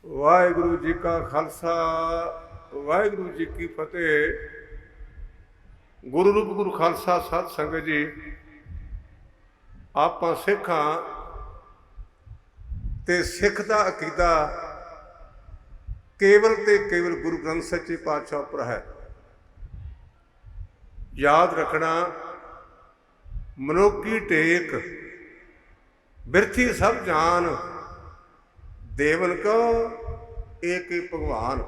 ਵਾਹਿਗੁਰੂ ਜੀ ਕਾ ਖਾਲਸਾ ਵਾਹਿਗੁਰੂ ਜੀ ਕੀ ਫਤਿਹ। ਗੁਰੂ ਰੂਪ ਗੁਰੂ ਖਾਲਸਾ ਸਾਧ ਸੰਗਤ ਜੀ, ਆਪਾਂ ਸਿੱਖਾਂ ਤੇ ਸਿੱਖ ਦਾ ਅਕੀਦਾ ਕੇਵਲ ਤੇ ਕੇਵਲ ਗੁਰੂ ਗ੍ਰੰਥ ਸੱਚੇ ਪਾਤਸ਼ਾਹ ਉੱਪਰ ਹੈ। ਯਾਦ ਰੱਖਣਾ, ਮਨੁੱਖੀ ਟੇਕ ਬਿਰਥੀ ਸਭ ਜਾਨ, ਦੇਵਨ ਕੋ ਏਕ ਹੀ ਭਗਵਾਨ।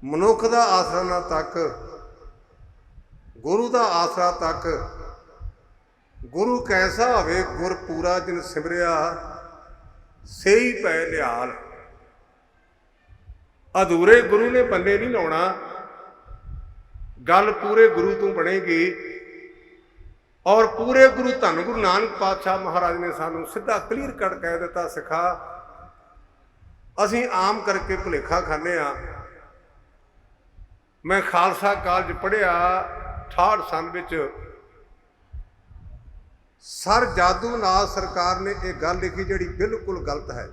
ਮਨੁੱਖ ਦਾ ਆਸਰਾ ਨਾ ਤੱਕ, ਗੁਰੂ ਦਾ ਆਸਰਾ ਤੱਕ। ਗੁਰੂ ਕੈਸਾ ਹੋਵੇ ਗੁਰ ਪੂਰਾ ਜਿਨ ਸਿਮਰਿਆ, ਸਹੀ ਪੈ ਲਿਆਲ। ਅਧੂਰੇ ਗੁਰੂ ਨੇ ਬੰਦੇ ਨਹੀਂ ਲਾਉਣਾ, ਗੱਲ ਪੂਰੇ ਗੁਰੂ ਤੋਂ ਬਣੇਗੀ। ਔਰ ਪੂਰੇ ਗੁਰੂ ਧੰਨ ਗੁਰੂ ਨਾਨਕ ਪਾਤਸ਼ਾਹ ਮਹਾਰਾਜ ਨੇ ਸਾਨੂੰ ਸਿੱਧਾ ਕਲੀਅਰ ਕੱਟ ਕਹਿ ਦਿੱਤਾ, ਸਿਖਾ ਅਸੀਂ ਆਮ ਕਰਕੇ ਭੁਲੇਖਾ ਖਾਂਦੇ ਹਾਂ। ਮੈਂ ਖਾਲਸਾ ਕਾਲਜ ਪੜ੍ਹਿਆ 68 ਸੰਨ ਵਿੱਚ। ਸਰ ਜਾਦੂ ਨਾਥ ਸਰਕਾਰ ਨੇ ਇਹ ਗੱਲ ਲਿਖੀ ਜਿਹੜੀ ਬਿਲਕੁਲ ਗਲਤ ਹੈ।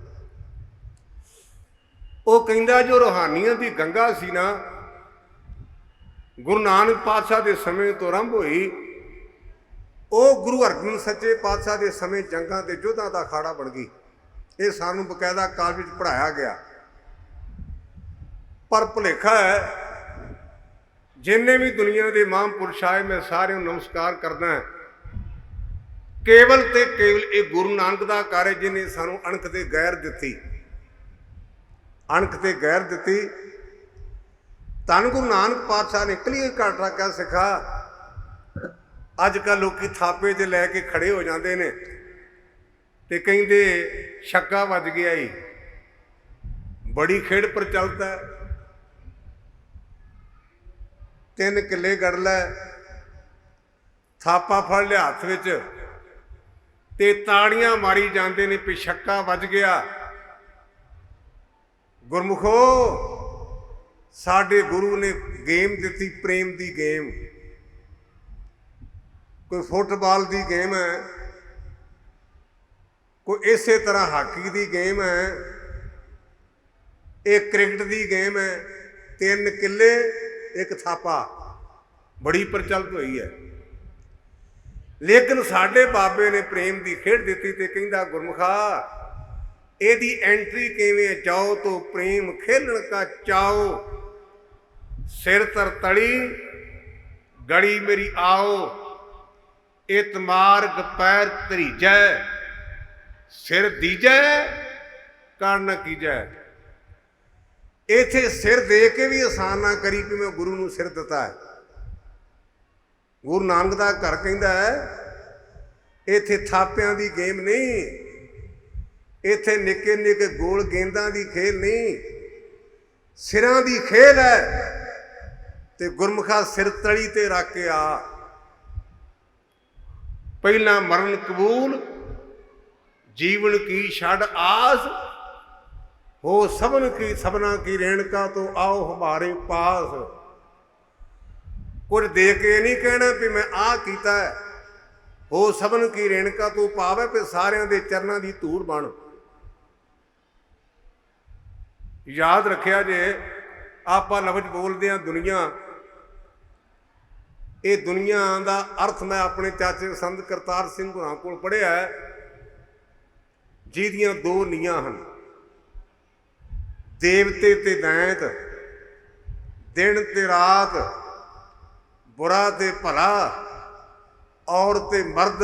ਉਹ ਕਹਿੰਦਾ ਜੋ ਰੂਹਾਨੀਅਤ ਦੀ ਗੰਗਾ ਸੀ ਨਾ, ਗੁਰੂ ਨਾਨਕ ਪਾਤਸ਼ਾਹ ਦੇ ਸਮੇਂ ਤੋਂ ਆਰੰਭ ਹੋਈ, ਉਹ ਗੁਰੂ ਹਰਗੋਬਿੰਦ ਸੱਚੇ ਪਾਤਸ਼ਾਹ ਦੇ ਸਮੇਂ ਜੰਗਾਂ ਤੇ ਯੁੱਧਾਂ ਦਾ ਅਖਾੜਾ ਬਣ ਗਈ। ਇਹ ਸਾਨੂੰ ਬਕਾਇਦਾ ਕਾਲਜ ਵਿੱਚ ਪੜ੍ਹਾਇਆ ਗਿਆ। ਪਰ ਭੁਲੇਖਾ ਹੈ, ਜਿੰਨੇ ਵੀ ਦੁਨੀਆ ਦੇ ਮਹਾਂਪੁਰਸ਼ ਆਏ, ਮੈਂ ਸਾਰਿਆਂ ਨੂੰ ਨਮਸਕਾਰ ਕਰਦਾ। ਕੇਵਲ ਤੇ ਕੇਵਲ ਇਹ ਗੁਰੂ ਨਾਨਕ ਦਾ ਘਰ ਹੈ, ਜਿਹਨੇ ਸਾਨੂੰ ਅਣਖ ਤੇ ਗੈਰ ਦਿੱਤੀ, ਅਣਖ ਤੇ ਗੈਰ ਦਿੱਤੀ। ਧੰਨ ਗੁਰੂ ਨਾਨਕ ਪਾਤਸ਼ਾਹ ਨੇ ਕਲੀਅਰ ਕੱਟ ਰੱਖਿਆ, ਸਿਖਾ ਅੱਜ ਕੱਲ੍ਹ ਲੋਕੀ ਥਾਪੇ 'ਤੇ ਲੈ ਕੇ ਖੜੇ ਹੋ ਜਾਂਦੇ ਨੇ ਤੇ ਕਹਿੰਦੇ ਛੱਕਾ ਵੱਜ ਗਿਆ ਈ। ਬੜੀ ਖੇਡ ਪ੍ਰਚਲਿਤ ਹੈ। 3 ਕਿੱਲੇ ਗੜ ਲੈ, ਥਾਪਾ ਫੜ ਲਿਆ ਹੱਥ ਵਿੱਚ ਤੇ ਤਾੜੀਆਂ ਮਾਰੀ ਜਾਂਦੇ ਨੇ ਵੀ ਛੱਕਾ ਵੱਜ ਗਿਆ। ਗੁਰਮੁਖੋ, ਸਾਡੇ ਗੁਰੂ ਨੇ ਗੇਮ ਦਿੱਤੀ, ਪ੍ਰੇਮ ਦੀ ਗੇਮ। ਕੋਈ ਫੁੱਟਬਾਲ ਦੀ ਗੇਮ ਹੈ, ਕੋਈ ਇਸੇ ਤਰ੍ਹਾਂ ਹਾਕੀ ਦੀ ਗੇਮ ਹੈ, ਇਹ ਕ੍ਰਿਕਟ ਦੀ ਗੇਮ ਹੈ। 3 ਕਿੱਲੇ 1 ਥਾਪਾ, ਬੜੀ ਪ੍ਰਚਲਿਤ ਹੋਈ ਹੈ। ਲੇਕਿਨ ਸਾਡੇ ਬਾਬੇ ਨੇ ਪ੍ਰੇਮ ਦੀ ਖੇਡ ਦਿੱਤੀ ਤੇ ਕਹਿੰਦਾ, ਗੁਰਮੁਖਾ ਇਹਦੀ ਐਂਟਰੀ ਕਿਵੇਂ? ਜਾਓ ਤੋਂ ਪ੍ਰੇਮ ਖੇਲਣ ਕਾ ਚਾਓ, ਸਿਰ ਤਰ ਤਲੀ ਗੜੀ ਮੇਰੀ ਆਓ। ਇਤ ਮਾਰਗ ਪੈਰ ਧਰੀਜੈ, ਸਿਰ ਦੀਜੈ ਕਰ ਨ ਕੀਜੈ। ਇੱਥੇ ਸਿਰ ਦੇ ਕੇ ਵੀ ਆਸਾਨ ਨਾ ਕਰੀ ਵੀ ਮੈਂ ਗੁਰੂ ਨੂੰ ਸਿਰ ਦਿੱਤਾ ਹੈ। ਗੁਰੂ ਨਾਨਕ ਦਾ ਘਰ ਕਹਿੰਦਾ ਹੈ, ਇੱਥੇ ਥਾਪਿਆਂ ਦੀ ਗੇਮ ਨਹੀਂ, ਇੱਥੇ ਨਿੱਕੇ ਨਿੱਕੇ ਗੋਲ ਗੇਂਦਾਂ ਦੀ ਖੇਲ ਨਹੀਂ, ਸਿਰਾਂ ਦੀ ਖੇਲ ਹੈ। ਤੇ ਗੁਰਮੁਖਾ ਸਿਰ ਤਲੀ ਤੇ ਰੱਖ ਕੇ ਆ। ਪਹਿਲਾਂ ਮਰਨ ਕਬੂਲ, ਜੀਵਨ ਕੀ ਛੱਡ ਆਸ, ਹੋ ਸਭਨ ਕੀ ਸਭਨਾ ਕੀ ਰੇਣਕਾ ਤੋਂ ਆਓ ਹਮਾਰੇ ਪਾਸ। ਕੁਝ ਦੇ ਕੇ ਨਹੀਂ ਕਹਿਣਾ ਵੀ ਮੈਂ ਆਹ ਕੀਤਾ, ਹੋ ਸਭਨ ਕੀ ਰੇਣਕਾ ਤੋਂ ਪਾਵੇ ਵੀ ਸਾਰਿਆਂ ਦੇ ਚਰਨਾਂ ਦੀ ਧੂੜ ਬਣ। ਯਾਦ ਰੱਖਿਆ ਜੇ, ਆਪਾਂ ਲਫ਼ਜ਼ ਬੋਲਦੇ ਹਾਂ ਦੁਨੀਆ, ਇਹ ਦੁਨੀਆ ਦਾ ਅਰਥ ਮੈਂ ਆਪਣੇ ਚਾਚੇ ਸੰਤ ਕਰਤਾਰ ਸਿੰਘ ਹੋਰਾਂ ਕੋਲ ਪੜ੍ਹਿਆ, ਜਿਹਦੀਆਂ 2 ਨੀਹਾਂ ਹਨ, ਦੇਵਤੇ ਤੇ ਦੈਂਤ, ਦਿਨ ਤੇ ਰਾਤ, ਬੁਰਾ ਤੇ ਭਲਾ, ਔਰਤ ਤੇ ਮਰਦ।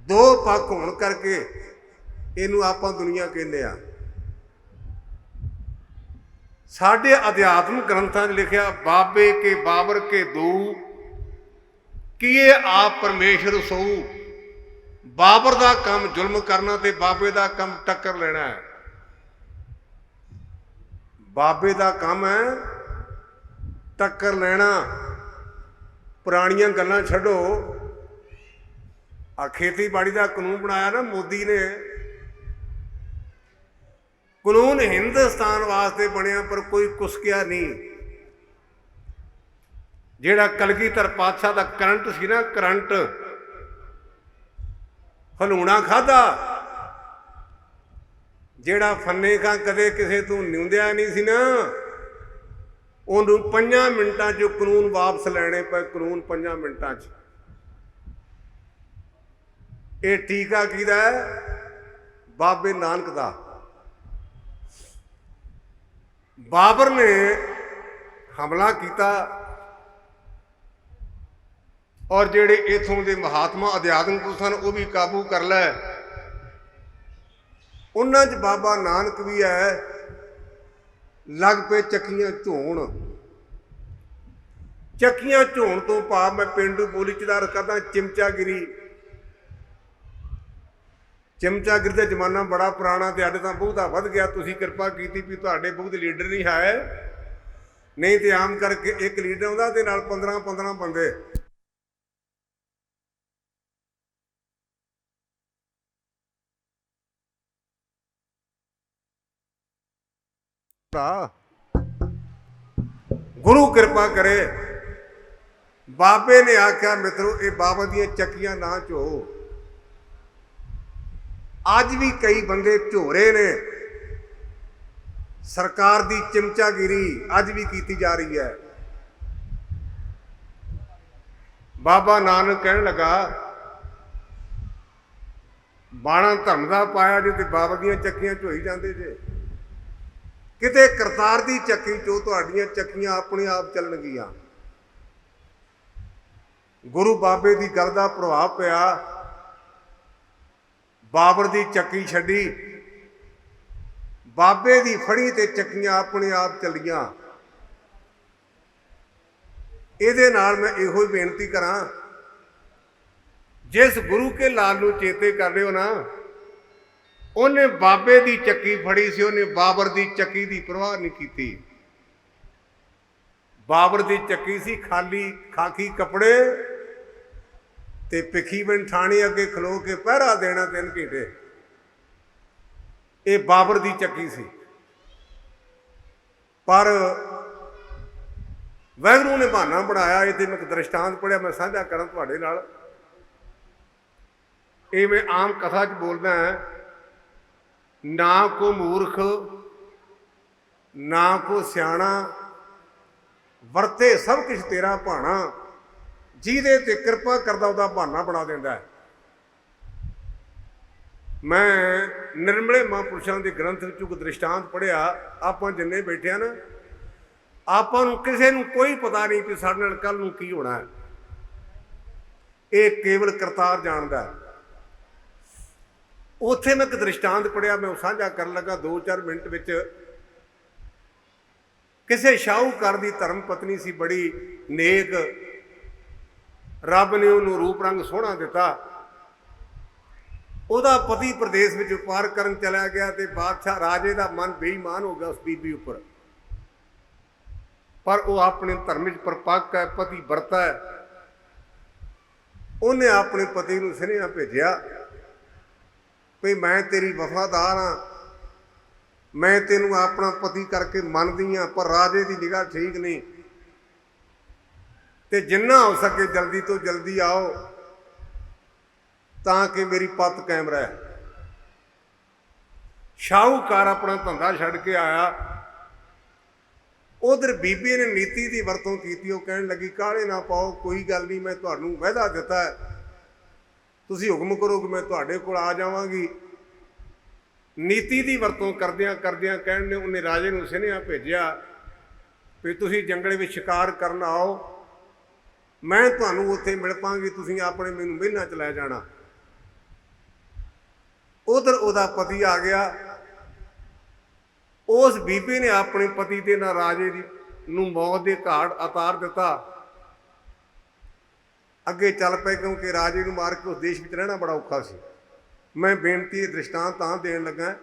2 ਪੱਖ ਹੋਣ ਕਰਕੇ ਇਹਨੂੰ ਆਪਾਂ ਦੁਨੀਆ ਕਹਿੰਦੇ ਆ। ਸਾਡੇ ਅਧਿਆਤਮਿਕ ਗ੍ਰੰਥਾਂ 'ਚ ਲਿਖਿਆ, ਬਾਬੇ ਕੇ ਬਾਬਰ ਕੇ ਦੂ, ਕੀਏ ਆਪ ਪਰਮੇਸ਼ਰ ਸੋਊ। ਬਾਬਰ ਦਾ ਕੰਮ ਜ਼ੁਲਮ ਕਰਨਾ ਤੇ ਬਾਬੇ ਦਾ ਕੰਮ ਟੱਕਰ ਲੈਣਾ ਹੈ। ਬਾਬੇ ਦਾ ਕੰਮ ਹੈ ਟੱਕਰ ਲੈਣਾ। ਪੁਰਾਣੀਆਂ ਗੱਲਾਂ ਛੱਡੋ, ਆ ਖੇਤੀਬਾੜੀ ਦਾ ਕਾਨੂੰਨ ਬਣਾਇਆ ਨਾ ਮੋਦੀ ਨੇ, ਕਾਨੂੰਨ ਹਿੰਦੁਸਤਾਨ ਵਾਸਤੇ ਬਣਿਆ, ਪਰ ਕੋਈ ਕੁਸਕਿਆ ਨਹੀਂ। ਜਿਹੜਾ ਕਲਗੀਧਰ ਪਾਤਸ਼ਾਹ ਦਾ ਕਰੰਟ ਸੀ ਨਾ, ਕਰੰਟ ਹਲੂਣਾ ਖਾਧਾ ਜਿਹੜਾ ਫੰਨੇ ਖਾਂ ਕਦੇ ਕਿਸੇ ਤੋਂ ਨਿਉਂਦਿਆ ਨਹੀਂ ਸੀ ਨਾ, ਉਹਨੂੰ 5 ਮਿੰਟਾਂ 'ਚ ਕਾਨੂੰਨ ਵਾਪਸ ਲੈਣੇ ਪਏ। ਕਾਨੂੰਨ 5 ਮਿੰਟਾਂ 'ਚ। ਇਹ ਟੀਕਾ ਕਿਹਦਾ ਹੈ? ਬਾਬੇ ਨਾਨਕ ਦਾ। ਬਾਬਰ ਨੇ ਹਮਲਾ ਕੀਤਾ ਔਰ ਜਿਹੜੇ ਇਥੋਂ ਦੇ ਮਹਾਤਮਾ ਅਧਿਆਤਮਿਕ ਸਨ ਉਹ ਵੀ ਕਾਬੂ ਕਰ ਲੈ। ਉਹਨਾਂ 'ਚ ਬਾਬਾ ਨਾਨਕ ਵੀ ਹੈ। ਲੱਗ ਪਏ ਚੱਕੀਆਂ ਝੋਣ। ਚੱਕੀਆਂ ਝੋਣ ਤੋਂ ਭਾਵ ਮੈਂ ਪੇਂਡੂ ਬੋਲੀ 'ਚ ਦਾ ਕਰਦਾ ਚਿਮਚਾਗਿਰੀ। ਚਮਚਾਗਿਰੀ ਦਾ ਜ਼ਮਾਨਾ ਬੜਾ ਪੁਰਾਣਾ ਤੇ ਅੱਜ ਤਾਂ ਬਹੁਤਾ ਵੱਧ ਗਿਆ। ਤੁਸੀਂ ਕਿਰਪਾ ਕੀਤੀ ਵੀ ਤੁਹਾਡੇ ਬਹੁਤ ਲੀਡਰ ਨਹੀਂ ਹੈ, ਨਹੀਂ ਤੇ ਆਮ ਕਰਕੇ ਇੱਕ ਲੀਡਰ ਆਉਂਦਾ ਤੇ ਨਾਲ 15 ਬੰਦੇ। ਗੁਰੂ ਕਿਰਪਾ ਕਰੇ। ਬਾਬੇ ਨੇ ਆਖਿਆ ਮਿੱਤਰੋ ਇਹ ਬਾਬਾ ਦੀਆਂ ਚੱਕੀਆਂ ਨਾ ਝੋ। ਅੱਜ ਵੀ ਕਈ ਬੰਦੇ ਝੋਰੇ ਨੇ। ਸਰਕਾਰ ਦੀ ਚਮਚਾਗਿਰੀ ਅੱਜ ਵੀ ਕੀਤੀ ਜਾ ਰਹੀ ਹੈ। ਬਾਬਾ ਨਾਨਕ ਕਹਿਣ ਲੱਗਾ ਬਾਣਾ ਧਰਮ ਦਾ ਪਾਇਆ ਜੇ ਤੇ ਬਾਬਾ ਦੀਆਂ ਚੱਕੀਆਂ ਝੋਈ ਜਾਂਦੇ ਜੇ। ਕਿਤੇ ਕਰਤਾਰ ਦੀ ਚੱਕੀ ਚੋਂ ਤੁਹਾਡੀਆਂ ਚੱਕੀਆਂ ਆਪਣੇ ਆਪ ਚੱਲਣਗੀਆਂ। ਗੁਰੂ ਬਾਬੇ ਦੀ ਗੱਲ ਦਾ ਪ੍ਰਭਾਵ ਪਿਆ। ਬਾਬਰ ਦੀ ਚੱਕੀ ਛੱਡੀ, ਬਾਬੇ ਦੀ ਫੜੀ ਤੇ ਚੱਕੀਆਂ ਆਪਣੇ ਆਪ ਚੱਲੀਆਂ। ਇਹਦੇ ਨਾਲ ਮੈਂ ਇਹੋ ਹੀ ਬੇਨਤੀ ਕਰਾਂ, ਜਿਸ ਗੁਰੂ ਕੇ ਲਾਲ ਨੂੰ ਚੇਤੇ ਕਰ ਰਹੇ ਹੋ ਨਾ, ਉਹਨੇ ਬਾਬੇ ਦੀ ਚੱਕੀ ਫੜੀ ਸੀ, ਉਹਨੇ ਬਾਬਰ ਦੀ ਚੱਕੀ ਦੀ ਪਰਵਾਹ ਨਹੀਂ ਕੀਤੀ। ਬਾਬਰ ਦੀ ਚੱਕੀ ਸੀ ਖਾਲੀ ਖਾਕੀ ਕੱਪੜੇ ਤੇ ਪਿੱਖੀ ਬਣ ਠਾਣੀ ਅੱਗੇ ਖਲੋ ਕੇ ਪਹਿਰਾ ਦੇਣਾ 3 ਘੰਟੇ। ਇਹ ਬਾਬਰ ਦੀ ਚੱਕੀ ਸੀ। ਪਰ ਵਾਹਿਗੁਰੂ ਨੇ ਬਹਾਨਾ ਬਣਾਇਆ। ਇਹ ਤੇ ਮੈਂ ਇੱਕ ਦ੍ਰਿਸ਼ਟਾਂਤ ਪੜ੍ਹਿਆ, ਮੈਂ ਸਾਂਝਾ ਕਰਾਂ ਤੁਹਾਡੇ ਨਾਲ। ਇਹ ਮੈਂ ਆਮ ਕਥਾ 'ਚ ਬੋਲਦਾ ਹਾਂ। ਨਾ ਕੋ ਮੂਰਖ ਨਾ ਕੋ ਸਿਆਣਾ, ਵਰਤੇ ਸਭ ਕੁਛ ਤੇਰਾ ਭਾਣਾ। ਜਿਹਦੇ ਤੇ ਕਿਰਪਾ ਕਰਦਾ ਉਹਦਾ ਬਹਾਨਾ ਬਣਾ ਦਿੰਦਾ ਹੈ। ਮੈਂ ਨਿਰਮਲੇ ਮਹਾਂਪੁਰਸ਼ਾਂ ਦੇ ਗ੍ਰੰਥ ਵਿੱਚੋਂ ਇੱਕ ਦ੍ਰਿਸ਼ਟਾਂਤ ਪੜ੍ਹਿਆ। ਆਪਾਂ ਜਿੰਨੇ ਬੈਠੇ ਆ ਨਾ, ਆਪਾਂ ਨੂੰ ਕਿਸੇ ਨੂੰ ਕੋਈ ਪਤਾ ਨਹੀਂ ਕਿ ਸਾਡੇ ਨਾਲ ਕੱਲ੍ਹ ਨੂੰ ਕੀ ਹੋਣਾ ਹੈ। ਇਹ ਕੇਵਲ ਕਰਤਾਰ ਜਾਣਦਾ ਹੈ। ਉੱਥੇ ਮੈਂ ਇੱਕ ਦ੍ਰਿਸ਼ਟਾਂਤ ਪੜ੍ਹਿਆ, ਮੈਂ ਉਹ ਸਾਂਝਾ ਕਰਨ ਲੱਗਾ 2-4 ਮਿੰਟ ਵਿੱਚ। ਕਿਸੇ ਸ਼ਾਹੂਕਾਰ ਦੀ ਧਰਮ ਪਤਨੀ ਸੀ, ਬੜੀ ਨੇਕ। ਰੱਬ ਨੇ ਉਹਨੂੰ ਰੂਪ ਰੰਗ ਸੋਹਣਾ ਦਿੱਤਾ। ਉਹਦਾ ਪਤੀ ਪ੍ਰਦੇਸ਼ ਵਿੱਚ ਵਪਾਰ ਕਰਨ ਚਲਾ ਗਿਆ ਤੇ ਬਾਦਸ਼ਾਹ ਰਾਜੇ ਦਾ ਮਨ ਬੇਈਮਾਨ ਹੋ ਗਿਆ ਉਸ ਬੀਬੀ ਉੱਪਰ। ਪਰ ਉਹ ਆਪਣੇ ਧਰਮ ਵਿੱਚ ਪਰਪੱਕ ਹੈ, ਪਤੀ ਵਰਤਾ ਹੈ। ਉਹਨੇ ਆਪਣੇ ਪਤੀ ਨੂੰ ਸੁਨੇਹਾ ਭੇਜਿਆ ਵੀ ਮੈਂ ਤੇਰੀ ਵਫਾਦਾਰ ਹਾਂ, ਮੈਂ ਤੈਨੂੰ ਆਪਣਾ ਪਤੀ ਕਰਕੇ ਮੰਨਦੀ ਹਾਂ, ਪਰ ਰਾਜੇ ਦੀ ਨਿਗਾਹ ਠੀਕ ਨਹੀਂ ਤੇ ਜਿੰਨਾ ਹੋ ਸਕੇ ਜਲਦੀ ਤੋਂ ਜਲਦੀ ਆਓ ਤਾਂ ਕਿ ਮੇਰੀ ਪੱਤ ਕਾਇਮ ਰਹੇ। ਸ਼ਾਹੂਕਾਰ ਆਪਣਾ ਧੰਦਾ ਛੱਡ ਕੇ ਆਇਆ। ਉਧਰ ਬੀਬੀ ਨੇ ਨੀਤੀ ਦੀ ਵਰਤੋਂ ਕੀਤੀ। ਉਹ ਕਹਿਣ ਲੱਗੀ ਕਾਹਲੇ ਨਾ ਪਾਓ, ਕੋਈ ਗੱਲ ਨਹੀਂ, ਮੈਂ ਤੁਹਾਨੂੰ ਵਾਅਦਾ ਦਿੱਤਾ ਹੈ, ਤੁਸੀਂ ਹੁਕਮ ਕਰੋ ਕਿ ਮੈਂ ਤੁਹਾਡੇ ਕੋਲ ਆ ਜਾਵਾਂਗੀ। ਨੀਤੀ ਦੀ ਵਰਤੋਂ ਕਰਦਿਆਂ ਕਰਦਿਆਂ ਕਹਿਣ ਨੇ ਉਹਨੇ ਰਾਜੇ ਨੂੰ ਸੁਨੇਹਾ ਭੇਜਿਆ ਵੀ ਤੁਸੀਂ ਜੰਗਲ ਵਿੱਚ ਸ਼ਿਕਾਰ ਕਰਨ ਆਓ, ਮੈਂ ਤੁਹਾਨੂੰ ਉੱਥੇ ਮਿਲ ਪਾਂਗੀ, ਤੁਸੀਂ ਆਪਣੇ ਮੈਨੂੰ ਮਹਿਲਾਂ 'ਚ ਲੈ ਜਾਣਾ। ਉਧਰ ਉਹਦਾ ਪਤੀ ਆ ਗਿਆ। ਉਸ ਬੀਬੀ ਨੇ ਆਪਣੇ ਪਤੀ ਦੇ ਨਾਲ ਰਾਜੇ ਦੀ ਨੂੰ ਮੌਤ ਦੇ ਘਾਟ ਉਤਾਰ ਦਿੱਤਾ। ਅੱਗੇ ਚੱਲ ਪਏ ਕਿਉਂਕਿ ਰਾਜੇ ਨੂੰ ਮਾਰ ਕੇ ਉਸ ਦੇਸ਼ ਵਿੱਚ ਰਹਿਣਾ ਬੜਾ ਔਖਾ ਸੀ। ਮੈਂ ਬੇਨਤੀ ਦ੍ਰਿਸ਼ਟਾਂਤ ਤਾਂ ਦੇਣ ਲੱਗਾ,